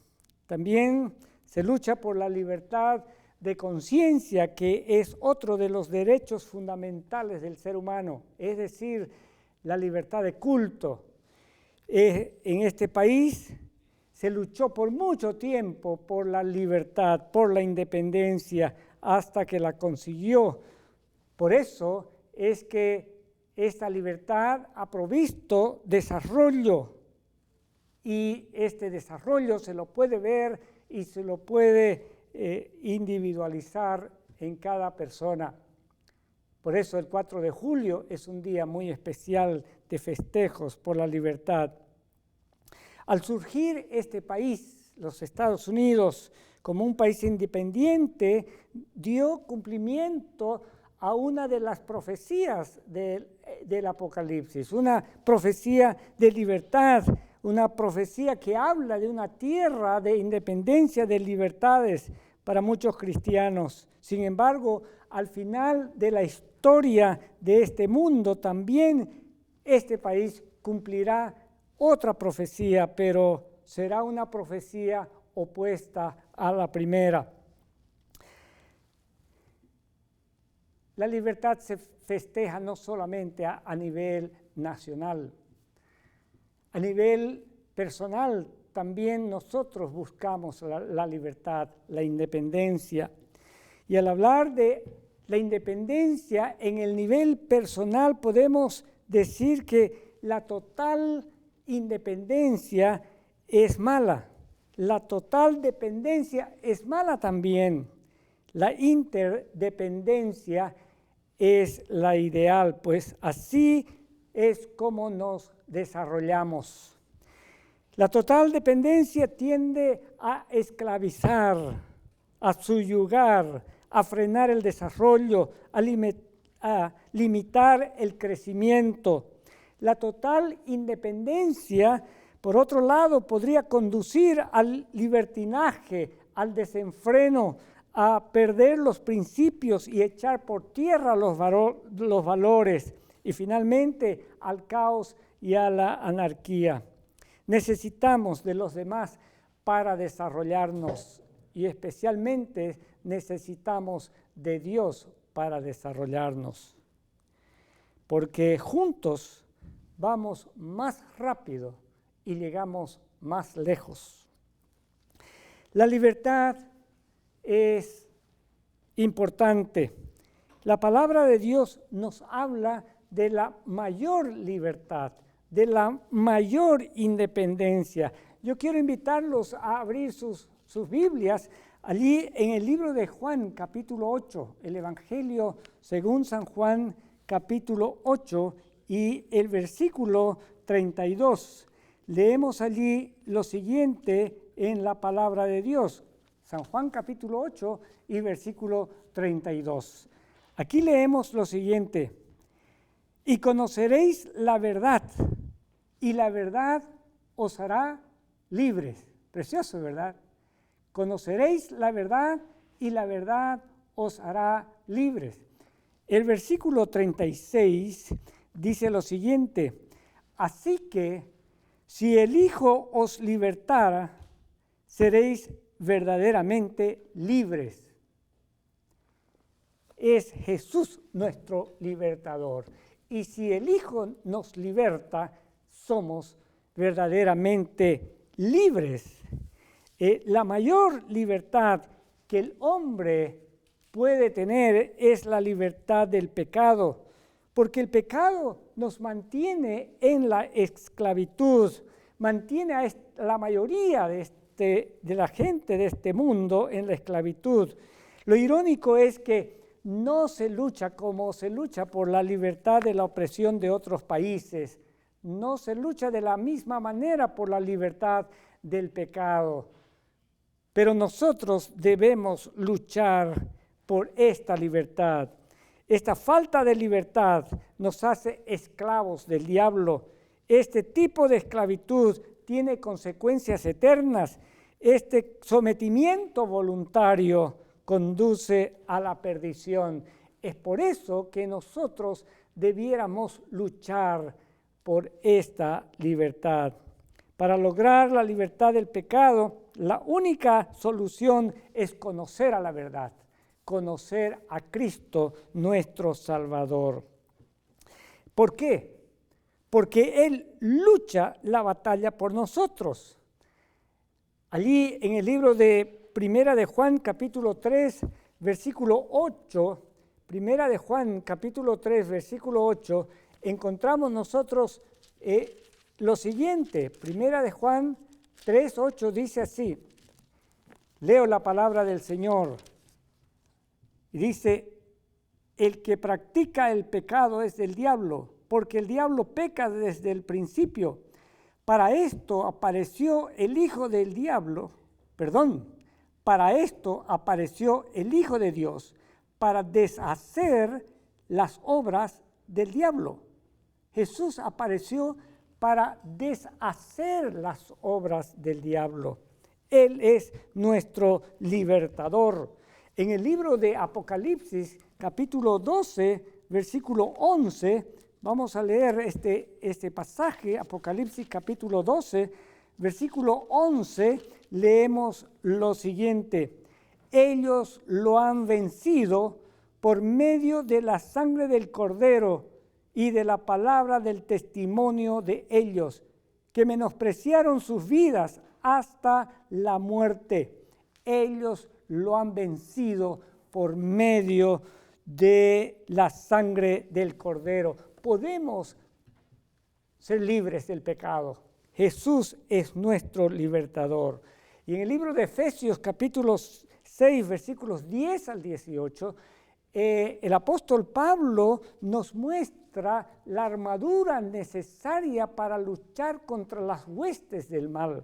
También se lucha por la libertad de conciencia, que es otro de los derechos fundamentales del ser humano, es decir, la libertad de culto. En este país se luchó por mucho tiempo por la libertad, por la independencia, hasta que la consiguió. Por eso es que esta libertad ha provisto desarrollo, y este desarrollo se lo puede ver y se lo puede individualizar en cada persona. Por eso el 4 de julio es un día muy especial de festejos por la libertad. Al surgir este país, los Estados Unidos, como un país independiente, dio cumplimiento a una de las profecías del Apocalipsis, una profecía de libertad, una profecía que habla de una tierra de independencia, de libertades para muchos cristianos. Sin embargo, al final de la historia de este mundo, también este país cumplirá otra profecía, pero será una profecía opuesta a la primera. La libertad se festeja no solamente a nivel nacional, a nivel personal también nosotros buscamos la libertad, la independencia. Y al hablar de la independencia en el nivel personal podemos decir que la total independencia es mala. La total dependencia es mala también. La interdependencia es la ideal, pues así es como nos desarrollamos. La total dependencia tiende a esclavizar, a subyugar, a frenar el desarrollo, a limitar el crecimiento. La total independencia, por otro lado, podría conducir al libertinaje, al desenfreno, a perder los principios y echar por tierra los valores, y finalmente al caos y a la anarquía. Necesitamos de los demás para desarrollarnos, y especialmente necesitamos de Dios para desarrollarnos, porque juntos vamos más rápido y llegamos más lejos. La libertad es importante. La palabra de Dios nos habla de la mayor libertad, de la mayor independencia. Yo quiero invitarlos a abrir sus Biblias Allí en el libro de Juan, capítulo 8, el Evangelio según San Juan, capítulo 8 y el versículo 32, leemos allí lo siguiente en la palabra de Dios. San Juan, capítulo 8 y versículo 32. Aquí leemos lo siguiente: y conoceréis la verdad, y la verdad os hará libres. Precioso, ¿verdad? Conoceréis la verdad, y la verdad os hará libres. El versículo 36 dice lo siguiente: así que si el Hijo os libertara, seréis verdaderamente libres. Es Jesús nuestro libertador. Y si el Hijo nos liberta, somos verdaderamente libres. La mayor libertad que el hombre puede tener es la libertad del pecado, porque el pecado nos mantiene en la esclavitud, mantiene a la mayoría de la gente de este mundo en la esclavitud. Lo irónico es que no se lucha como se lucha por la libertad de la opresión de otros países, no se lucha de la misma manera por la libertad del pecado, pero nosotros debemos luchar por esta libertad. Esta falta de libertad nos hace esclavos del diablo. Este tipo de esclavitud tiene consecuencias eternas. Este sometimiento voluntario conduce a la perdición. Es por eso que nosotros debiéramos luchar por esta libertad. Para lograr la libertad del pecado, la única solución es conocer a la verdad, conocer a Cristo nuestro Salvador. ¿Por qué? Porque Él lucha la batalla por nosotros. Allí en el libro de Primera de Juan, capítulo 3, versículo 8, Primera de Juan, capítulo 3, versículo 8, encontramos nosotros lo siguiente. Primera de Juan 3, 8 dice así, leo la palabra del Señor, y dice: el que practica el pecado es del diablo, porque el diablo peca desde el principio. Para esto apareció el Hijo del Diablo, para esto apareció el Hijo de Dios, para deshacer las obras del diablo. Jesús apareció para deshacer las obras del diablo. Él es nuestro libertador. En el libro de Apocalipsis, capítulo 12, versículo 11, vamos a leer este pasaje, Apocalipsis capítulo 12, versículo 11, leemos lo siguiente: ellos lo han vencido por medio de la sangre del Cordero y de la palabra del testimonio de ellos, que menospreciaron sus vidas hasta la muerte. Ellos lo han vencido por medio de la sangre del Cordero. Podemos ser libres del pecado. Jesús es nuestro libertador. Y en el libro de Efesios, capítulo 6, versículos 10 al 18, el apóstol Pablo nos muestra la armadura necesaria para luchar contra las huestes del mal.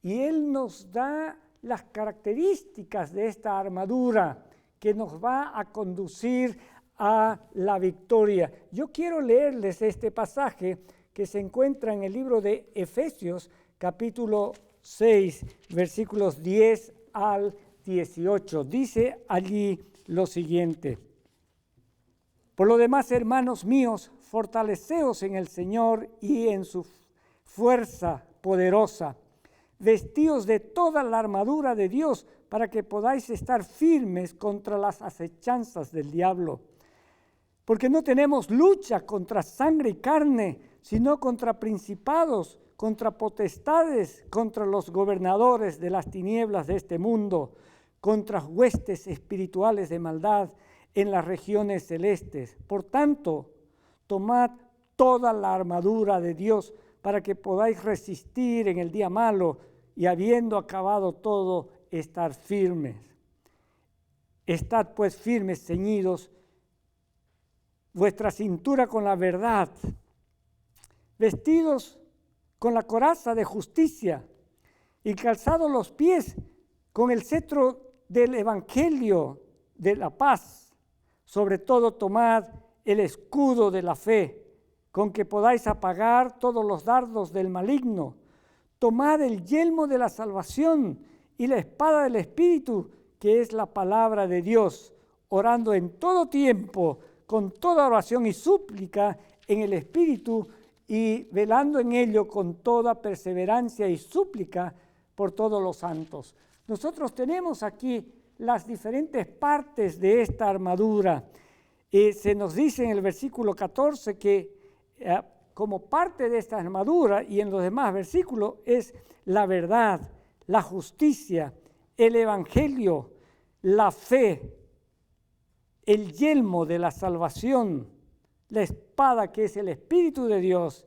Y él nos da las características de esta armadura que nos va a conducir a la victoria. Yo quiero leerles este pasaje que se encuentra en el libro de Efesios, capítulo 6, versículos 10 al 18. Dice allí lo siguiente: por lo demás, hermanos míos, fortaleceos en el Señor y en su fuerza poderosa. Vestíos de toda la armadura de Dios para que podáis estar firmes contra las acechanzas del diablo. Porque no tenemos lucha contra sangre y carne, sino contra principados, contra potestades, contra los gobernadores de las tinieblas de este mundo, contra huestes espirituales de maldad en las regiones celestes. Por tanto, tomad toda la armadura de Dios para que podáis resistir en el día malo y habiendo acabado todo, estar firmes. Estad pues firmes, ceñidos, vuestra cintura con la verdad, vestidos con la coraza de justicia y calzados los pies con el cetro del evangelio de la paz. Sobre todo tomad el escudo de la fe, con que podáis apagar todos los dardos del maligno. Tomad el yelmo de la salvación y la espada del Espíritu, que es la palabra de Dios, orando en todo tiempo, con toda oración y súplica en el Espíritu, y velando en ello con toda perseverancia y súplica por todos los santos. Nosotros tenemos aquí las diferentes partes de esta armadura. Se nos dice en el versículo 14 que como parte de esta armadura, y en los demás versículos, es la verdad, la justicia, el evangelio, la fe, el yelmo de la salvación, la espada que es el Espíritu de Dios,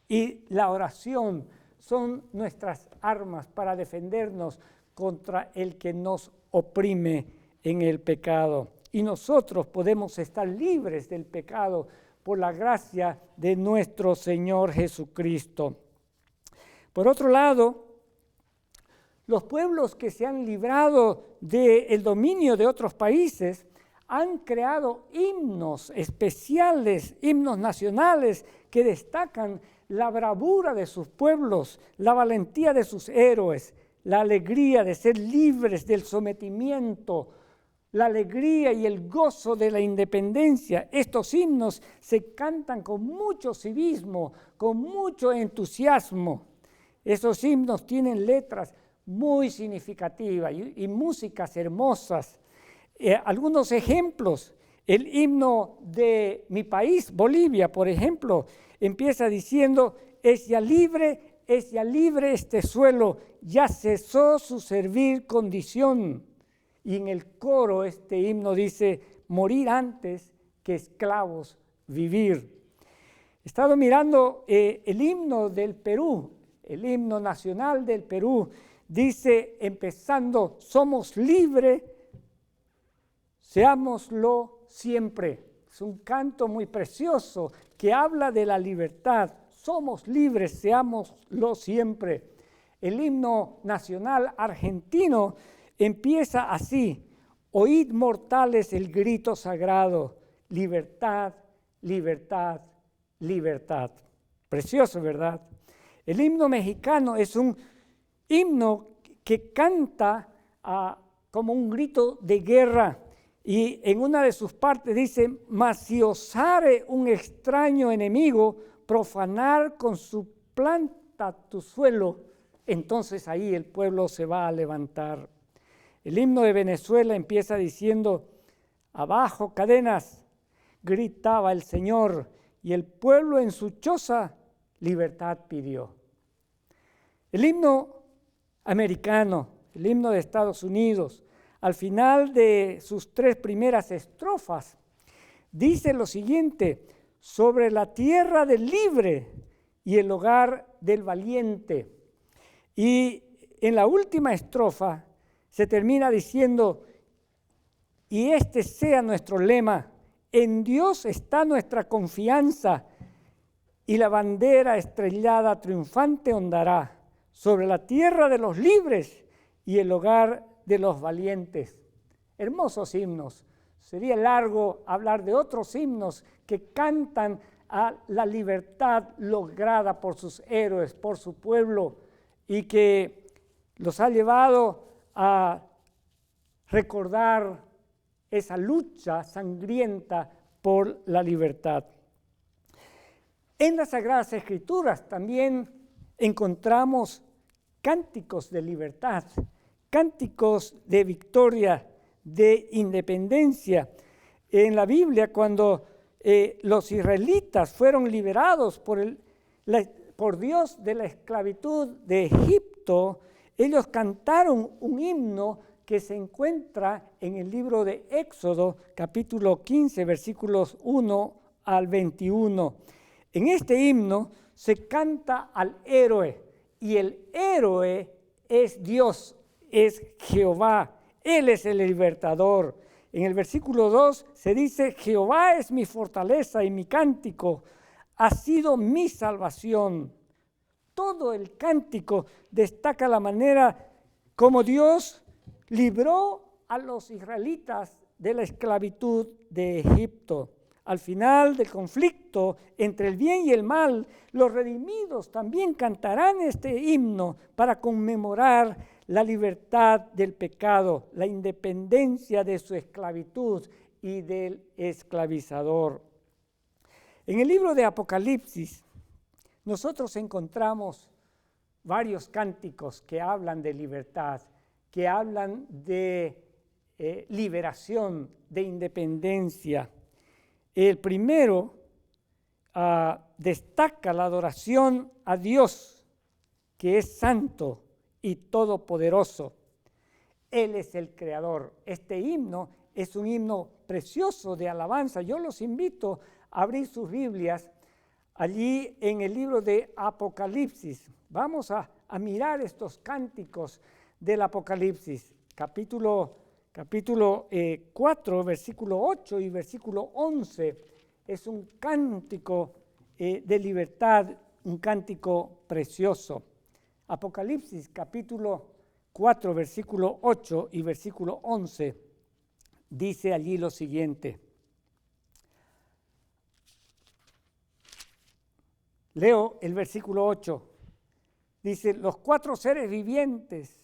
y la oración son nuestras armas para defendernos contra el que nos oprime en el pecado. Y nosotros podemos estar libres del pecado por la gracia de nuestro Señor Jesucristo. Por otro lado, los pueblos que se han librado del dominio de otros países han creado himnos especiales, himnos nacionales que destacan la bravura de sus pueblos, la valentía de sus héroes, la alegría de ser libres del sometimiento, la alegría y el gozo de la independencia. Estos himnos se cantan con mucho civismo, con mucho entusiasmo. Esos himnos tienen letras muy significativas y músicas hermosas. Algunos ejemplos: el himno de mi país, Bolivia, por ejemplo, empieza diciendo: es ya libre este suelo, ya cesó su servil condición. Y en el coro este himno dice: morir antes que esclavos vivir. He estado mirando el himno del Perú, el himno nacional del Perú. Dice, empezando: somos libres, seámoslo siempre. Es un canto muy precioso que habla de la libertad. Somos libres, seámoslo siempre. El himno nacional argentino empieza así: oíd mortales el grito sagrado, libertad, libertad, libertad. Precioso, ¿verdad? El himno mexicano es un himno que canta como un grito de guerra, y en una de sus partes dice: mas si osare un extraño enemigo profanar con su planta tu suelo, entonces ahí el pueblo se va a levantar. El himno de Venezuela empieza diciendo: abajo cadenas, gritaba el Señor, y el pueblo en su choza libertad pidió. El himno americano, el himno de Estados Unidos, al final de sus 3 primeras estrofas, dice lo siguiente: sobre la tierra del libre y el hogar del valiente. Y en la última estrofa se termina diciendo: y este sea nuestro lema, en Dios está nuestra confianza, y la bandera estrellada triunfante ondará sobre la tierra de los libres y el hogar de los valientes. Hermosos himnos. Sería largo hablar de otros himnos que cantan a la libertad lograda por sus héroes, por su pueblo, y que los ha llevado a recordar esa lucha sangrienta por la libertad. En las Sagradas Escrituras también encontramos cánticos de libertad, cánticos de victoria, de independencia. En la Biblia, cuando los israelitas fueron liberados por Dios de la esclavitud de Egipto, ellos cantaron un himno que se encuentra en el libro de Éxodo, capítulo 15, versículos 1 al 21. En este himno se canta al héroe, y el héroe es Dios. es Jehová. Él es el libertador. En el versículo 2 se dice, Jehová es mi fortaleza y mi cántico, ha sido mi salvación. Todo el cántico destaca la manera como Dios libró a los israelitas de la esclavitud de Egipto. Al final del conflicto entre el bien y el mal, los redimidos también cantarán este himno para conmemorar la libertad del pecado, la independencia de su esclavitud y del esclavizador. En el libro de Apocalipsis, nosotros encontramos varios cánticos que hablan de libertad, que hablan de liberación, de independencia. El primero destaca la adoración a Dios, que es santo y todopoderoso. Él es el creador. Este himno es un himno precioso de alabanza. Yo los invito a abrir sus Biblias allí en el libro de Apocalipsis. Vamos a mirar estos cánticos del Apocalipsis, capítulo 4, versículo 8 y versículo 11. Es un cántico de libertad, un cántico precioso. Apocalipsis, capítulo 4, versículo 8 y versículo 11, dice allí lo siguiente. Leo el versículo 8. Dice, los 4 seres vivientes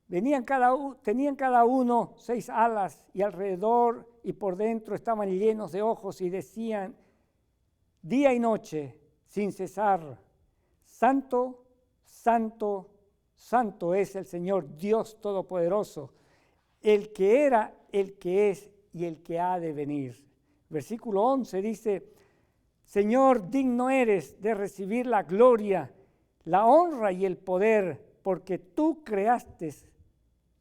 tenían cada uno 6 alas y alrededor y por dentro estaban llenos de ojos y decían día y noche sin cesar, santo, santo, santo es el Señor Dios Todopoderoso, el que era, el que es y el que ha de venir. Versículo 11 dice, Señor, digno eres de recibir la gloria, la honra y el poder, porque tú creaste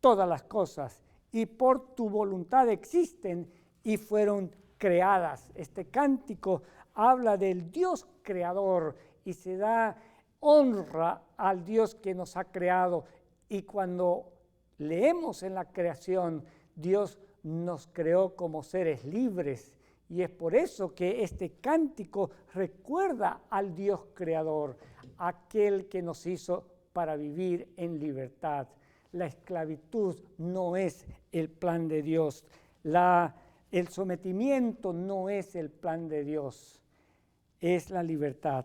todas las cosas y por tu voluntad existen y fueron creadas. Este cántico habla del Dios creador y se da honra al Dios que nos ha creado. Y cuando leemos en la creación, Dios nos creó como seres libres. Y es por eso que este cántico recuerda al Dios creador, aquel que nos hizo para vivir en libertad. La esclavitud no es el plan de Dios. El sometimiento no es el plan de Dios. Es la libertad.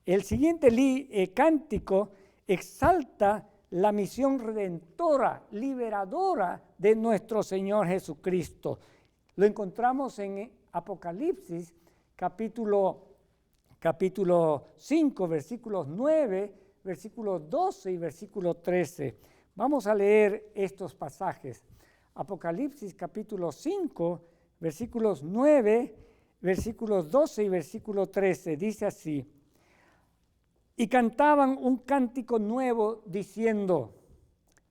El siguiente cántico exalta la misión redentora, liberadora de nuestro Señor Jesucristo. Lo encontramos en Apocalipsis, capítulo 5, versículos 9, versículos 12 y versículo 13. Vamos a leer estos pasajes. Apocalipsis, capítulo 5, versículos 9, versículos 12 y versículo 13. Dice así, y cantaban un cántico nuevo diciendo,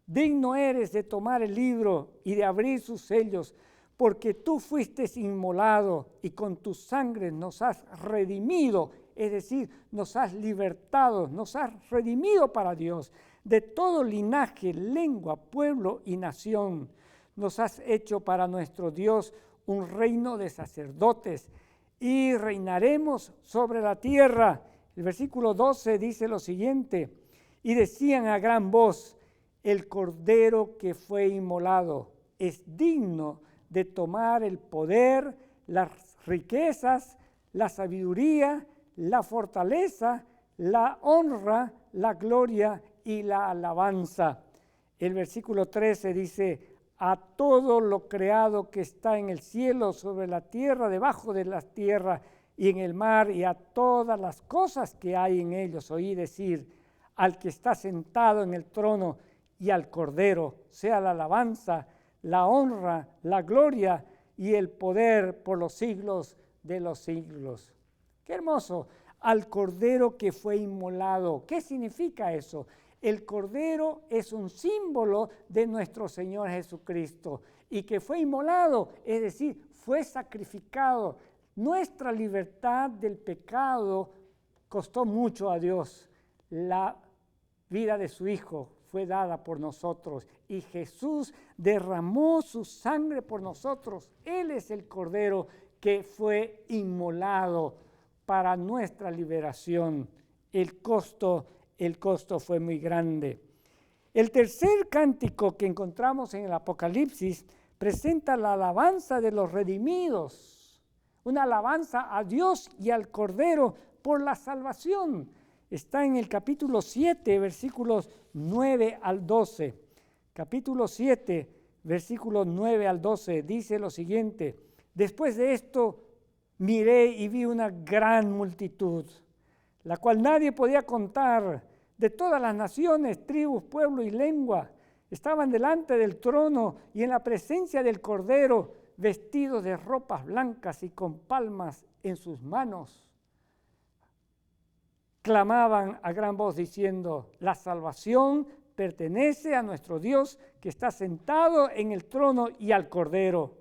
digno eres de tomar el libro y de abrir sus sellos, porque tú fuiste inmolado y con tu sangre nos has redimido, es decir, nos has libertado, nos has redimido para Dios, de todo linaje, lengua, pueblo y nación. Nos has hecho para nuestro Dios un reino de sacerdotes y reinaremos sobre la tierra. El versículo 12 dice lo siguiente, y decían a gran voz, el Cordero que fue inmolado es digno de tomar el poder, las riquezas, la sabiduría, la fortaleza, la honra, la gloria y la alabanza. El versículo 13 dice, a todo lo creado que está en el cielo, sobre la tierra, debajo de la tierra y en el mar, y a todas las cosas que hay en ellos, oí decir, al que está sentado en el trono y al Cordero, sea la alabanza, la honra, la gloria y el poder por los siglos de los siglos. ¡Qué hermoso! Al Cordero que fue inmolado. ¿Qué significa eso? El Cordero es un símbolo de nuestro Señor Jesucristo y que fue inmolado, es decir, fue sacrificado. Nuestra libertad del pecado costó mucho a Dios. La vida de su Hijo fue dada por nosotros y Jesús derramó su sangre por nosotros. Él es el Cordero que fue inmolado para nuestra liberación. El costo fue muy grande. El tercer cántico que encontramos en el Apocalipsis presenta la alabanza de los redimidos, una alabanza a Dios y al Cordero por la salvación. Está en el capítulo 7, versículos 9 al 12. Capítulo 7, versículos 9 al 12, dice lo siguiente: después de esto miré y vi una gran multitud, la cual nadie podía contar, de todas las naciones, tribus, pueblo y lengua. Estaban delante del trono y en la presencia del Cordero, vestidos de ropas blancas y con palmas en sus manos. Clamaban a gran voz diciendo: la salvación pertenece a nuestro Dios que está sentado en el trono y al Cordero.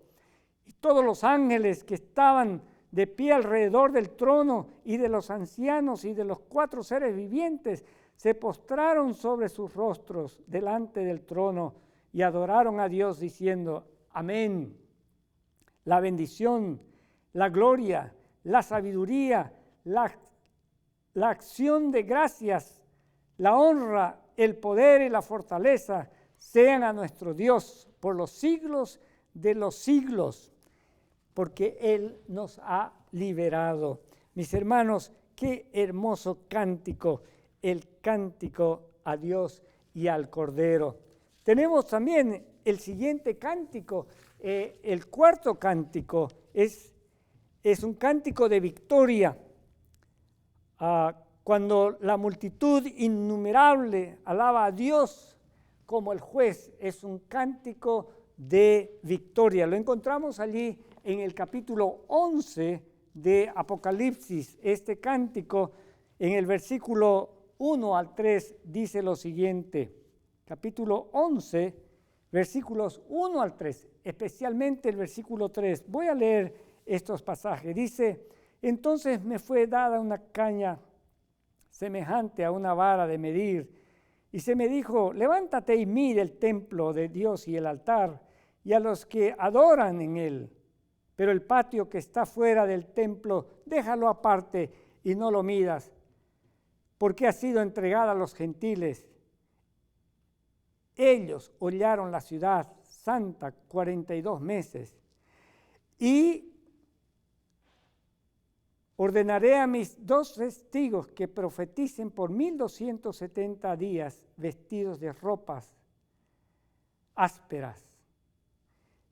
Y todos los ángeles que estaban de pie alrededor del trono y de los ancianos y de los 4 seres vivientes se postraron sobre sus rostros delante del trono y adoraron a Dios diciendo: amén. La bendición, la gloria, la sabiduría, la acción de gracias, la honra, el poder y la fortaleza sean a nuestro Dios por los siglos de los siglos, porque Él nos ha liberado. Mis hermanos, qué hermoso cántico, el cántico a Dios y al Cordero. Tenemos también el siguiente cántico, el cuarto cántico, es un cántico de victoria. Cuando la multitud innumerable alaba a Dios como el juez, es un cántico de victoria. Lo encontramos allí en el capítulo 11 de Apocalipsis. Este cántico en el versículo 1 al 3 dice lo siguiente. Capítulo 11, versículos 1 al 3, especialmente el versículo 3. Voy a leer estos pasajes. Dice: entonces me fue dada una caña semejante a una vara de medir, y se me dijo: levántate y mide el templo de Dios y el altar, y a los que adoran en él. Pero el patio que está fuera del templo, déjalo aparte y no lo midas, porque ha sido entregada a los gentiles. Ellos hollaron la ciudad santa 42 meses, y ordenaré a mis 2 testigos que profeticen por 1270 días vestidos de ropas ásperas.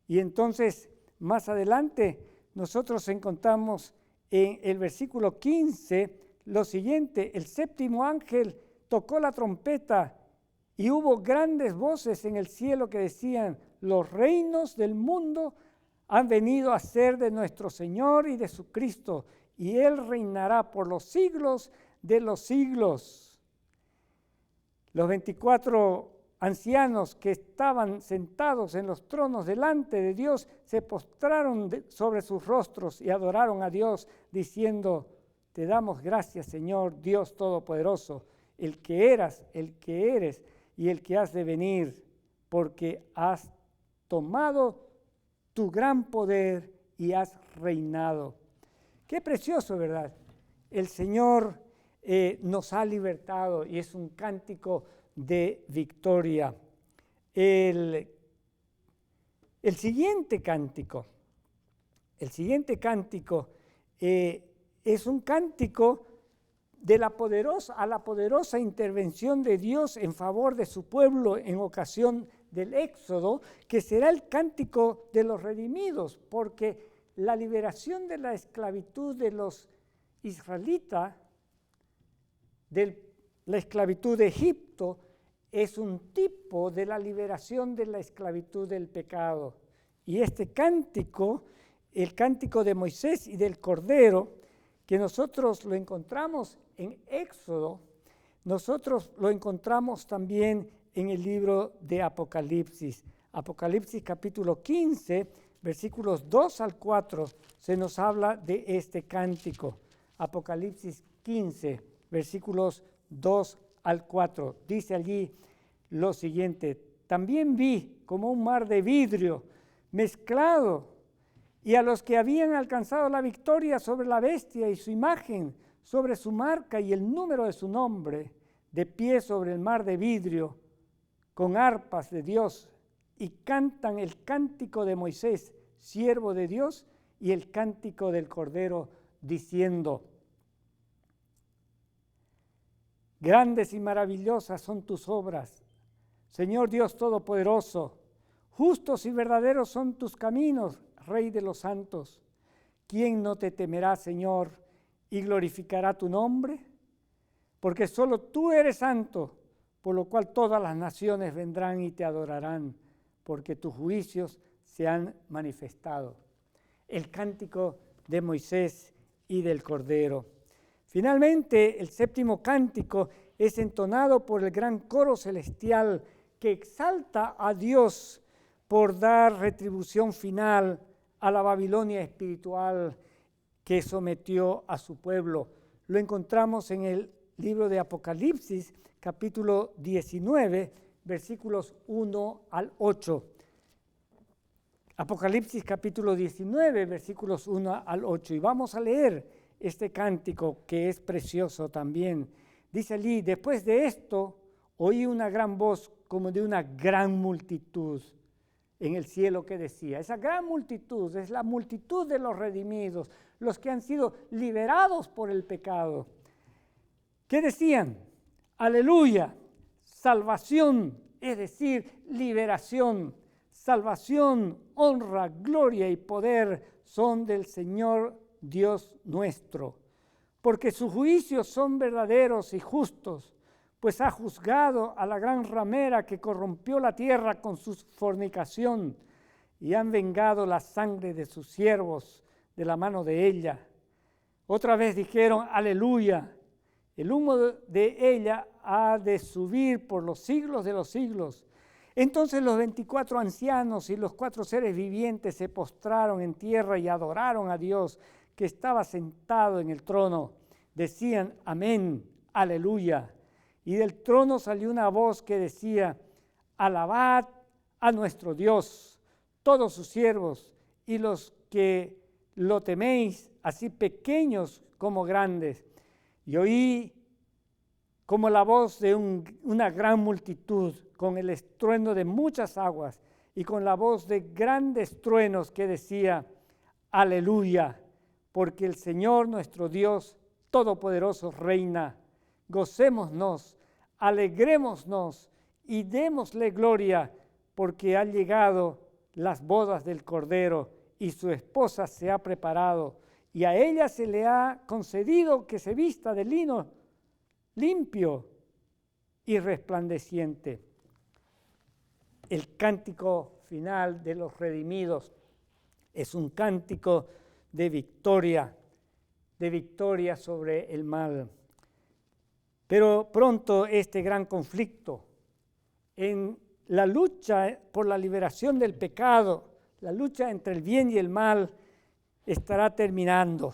Y entonces, más adelante, nosotros encontramos en el versículo 15 lo siguiente: el séptimo ángel tocó la trompeta y hubo grandes voces en el cielo que decían: los reinos del mundo han venido a ser de nuestro Señor y de su Cristo, y Él reinará por los siglos de los siglos. Los 24 ancianos que estaban sentados en los tronos delante de Dios se postraron sobre sus rostros y adoraron a Dios, diciendo: te damos gracias, Señor Dios Todopoderoso, el que eras, el que eres y el que has de venir, porque has tomado tu gran poder y has reinado. Qué precioso, ¿verdad? El Señor nos ha libertado y es un cántico de victoria. El siguiente cántico es un cántico de a la poderosa intervención de Dios en favor de su pueblo en ocasión del Éxodo, que será el cántico de los redimidos, porque la liberación de la esclavitud de los israelitas, de la esclavitud de Egipto, es un tipo de la liberación de la esclavitud del pecado. Y este cántico, el cántico de Moisés y del Cordero, que nosotros lo encontramos en Éxodo, nosotros lo encontramos también en el libro de Apocalipsis. Apocalipsis capítulo 15, versículos 2 al 4, se nos habla de este cántico. Apocalipsis 15, versículos 2 al 4. Dice allí: lo siguiente: también vi como un mar de vidrio mezclado, y a los que habían alcanzado la victoria sobre la bestia y su imagen, sobre su marca y el número de su nombre, de pie sobre el mar de vidrio, con arpas de Dios, y cantan el cántico de Moisés, siervo de Dios, y el cántico del Cordero, diciendo: grandes y maravillosas son tus obras, Señor Dios Todopoderoso. Justos y verdaderos son tus caminos, Rey de los santos. ¿Quién no te temerá, Señor, y glorificará tu nombre? Porque solo tú eres santo, por lo cual todas las naciones vendrán y te adorarán, porque tus juicios se han manifestado. El cántico de Moisés y del Cordero. Finalmente, el séptimo cántico es entonado por el gran coro celestial que exalta a Dios por dar retribución final a la Babilonia espiritual que sometió a su pueblo. Lo encontramos en el libro de Apocalipsis, capítulo 19, versículos 1 al 8. Apocalipsis capítulo 19, versículos 1 al 8. Y vamos a leer este cántico que es precioso también. Dice allí: después de esto oí una gran voz como de una gran multitud en el cielo que decía. Esa gran multitud es la multitud de los redimidos, los que han sido liberados por el pecado. ¿Qué decían? Aleluya, salvación, es decir, liberación. Salvación, honra, gloria y poder son del Señor Dios nuestro, porque sus juicios son verdaderos y justos, pues ha juzgado a la gran ramera que corrompió la tierra con su fornicación, y han vengado la sangre de sus siervos de la mano de ella. Otra vez dijeron: aleluya, el humo de ella ha de subir por los siglos de los siglos. Entonces los 24 ancianos y los 4 seres vivientes se postraron en tierra y adoraron a Dios que estaba sentado en el trono. Decían: amén, aleluya. Y del trono salió una voz que decía: alabad a nuestro Dios, todos sus siervos, y los que lo teméis, así pequeños como grandes. Y oí como la voz de una gran multitud, con el estruendo de muchas aguas, y con la voz de grandes truenos que decía: aleluya, porque el Señor nuestro Dios Todopoderoso reina. Gocémonos, alegrémonos y démosle gloria, porque han llegado las bodas del Cordero y su esposa se ha preparado, y a ella se le ha concedido que se vista de lino limpio y resplandeciente. El cántico final de los redimidos es un cántico de victoria sobre el mal. Pero pronto este gran conflicto en la lucha por la liberación del pecado, la lucha entre el bien y el mal, estará terminando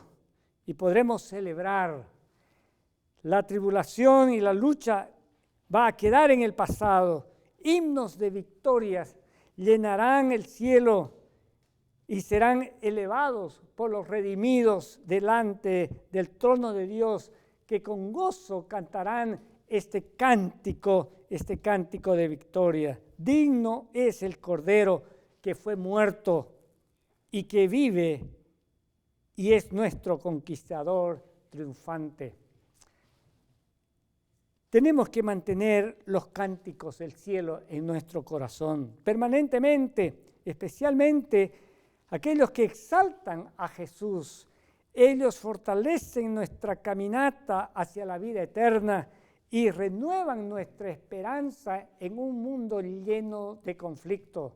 y podremos celebrar. La tribulación y la lucha va a quedar en el pasado. Himnos de victorias llenarán el cielo y serán elevados por los redimidos delante del trono de Dios, que con gozo cantarán este cántico de victoria. Digno es el Cordero que fue muerto y que vive y es nuestro conquistador triunfante. Tenemos que mantener los cánticos del cielo en nuestro corazón permanentemente, especialmente aquellos que exaltan a Jesús. Ellos fortalecen nuestra caminata hacia la vida eterna y renuevan nuestra esperanza en un mundo lleno de conflicto,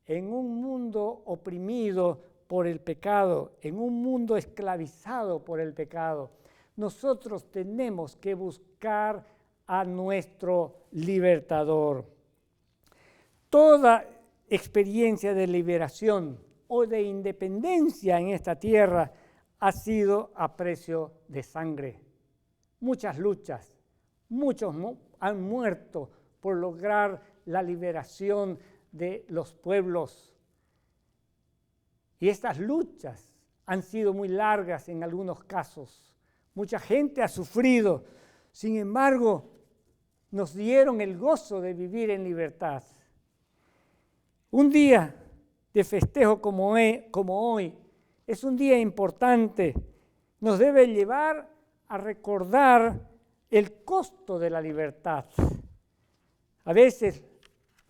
en un mundo oprimido por el pecado, en un mundo esclavizado por el pecado. Nosotros tenemos que buscar a nuestro libertador. Toda experiencia de liberación o de independencia en esta tierra ha sido a precio de sangre. Muchas luchas, muchos han muerto por lograr la liberación de los pueblos. Y estas luchas han sido muy largas en algunos casos. Mucha gente ha sufrido. Sin embargo, nos dieron el gozo de vivir en libertad. Un día de festejo como hoy es un día importante. Nos debe llevar a recordar el costo de la libertad. A veces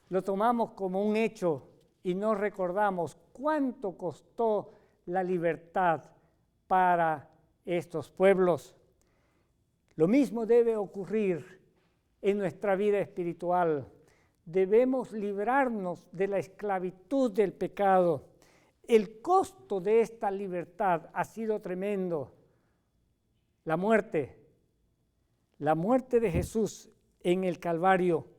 lo tomamos como un hecho y no recordamos cuánto costó la libertad para estos pueblos. Lo mismo debe ocurrir en nuestra vida espiritual. Debemos librarnos de la esclavitud del pecado. El costo de esta libertad ha sido tremendo. La muerte de Jesús en el Calvario.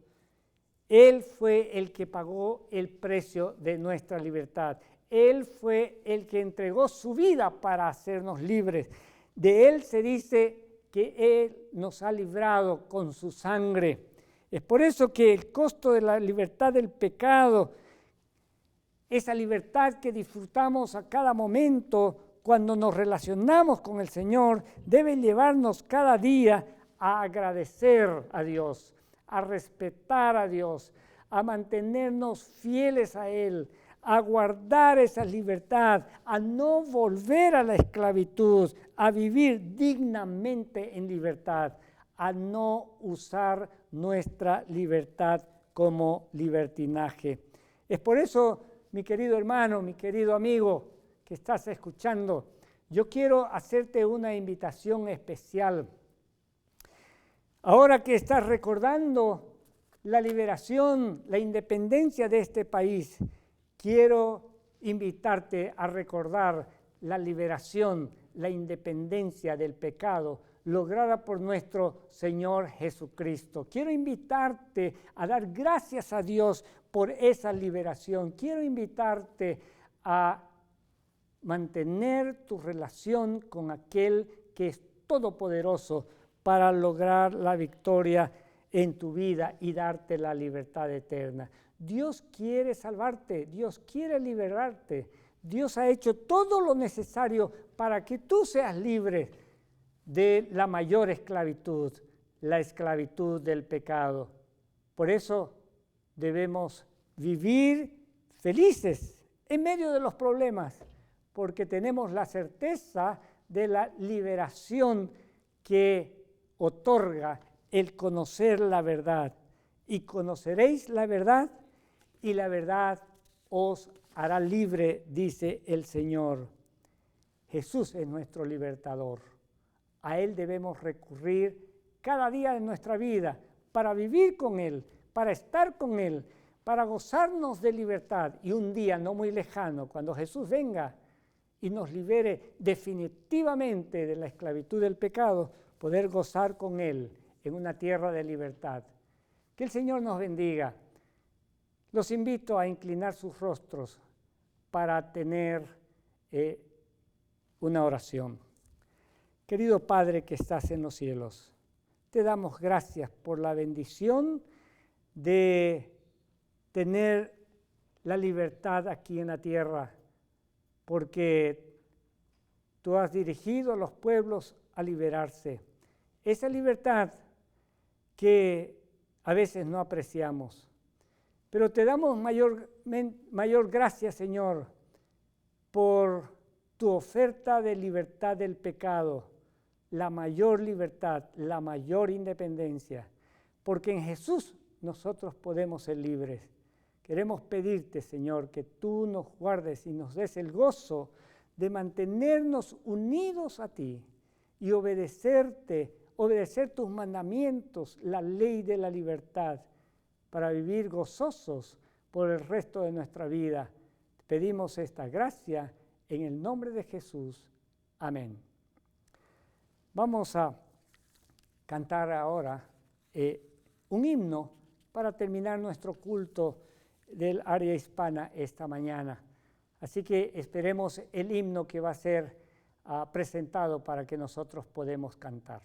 Él fue el que pagó el precio de nuestra libertad. Él fue el que entregó su vida para hacernos libres. De Él se dice que Él nos ha librado con su sangre. Es por eso que el costo de la libertad del pecado, esa libertad que disfrutamos a cada momento cuando nos relacionamos con el Señor, debe llevarnos cada día a agradecer a Dios, a respetar a Dios, a mantenernos fieles a Él, a guardar esa libertad, a no volver a la esclavitud, a vivir dignamente en libertad, a no usar nuestra libertad como libertinaje. Es por eso, mi querido hermano, mi querido amigo que estás escuchando, yo quiero hacerte una invitación especial. Ahora que estás recordando la liberación, la independencia de este país, quiero invitarte a recordar la liberación, la independencia del pecado lograda por nuestro Señor Jesucristo. Quiero invitarte a dar gracias a Dios por esa liberación. Quiero invitarte a mantener tu relación con aquel que es todopoderoso para lograr la victoria en tu vida y darte la libertad eterna. Dios quiere salvarte, Dios quiere liberarte. Dios ha hecho todo lo necesario para que tú seas libre de la mayor esclavitud, la esclavitud del pecado. Por eso debemos vivir felices en medio de los problemas, porque tenemos la certeza de la liberación que otorga el conocer la verdad. Y conoceréis la verdad, y la verdad os hará libre, dice el Señor. Jesús es nuestro libertador. A Él debemos recurrir cada día de nuestra vida para vivir con Él, para estar con Él, para gozarnos de libertad. Y un día no muy lejano, cuando Jesús venga y nos libere definitivamente de la esclavitud del pecado, poder gozar con Él en una tierra de libertad. Que el Señor nos bendiga. Los invito a inclinar sus rostros para tener una oración. Querido Padre que estás en los cielos, te damos gracias por la bendición de tener la libertad aquí en la tierra, porque tú has dirigido a los pueblos a liberarse. Esa libertad que a veces no apreciamos. Pero te damos mayor gracias, Señor, por tu oferta de libertad del pecado, la mayor libertad, la mayor independencia, porque en Jesús nosotros podemos ser libres. Queremos pedirte, Señor, que tú nos guardes y nos des el gozo de mantenernos unidos a ti y obedecer tus mandamientos, la ley de la libertad, para vivir gozosos por el resto de nuestra vida. Pedimos esta gracia en el nombre de Jesús. Amén. Vamos a cantar ahora un himno para terminar nuestro culto del área hispana esta mañana. Así que esperemos el himno que va a ser presentado para que nosotros podamos cantar.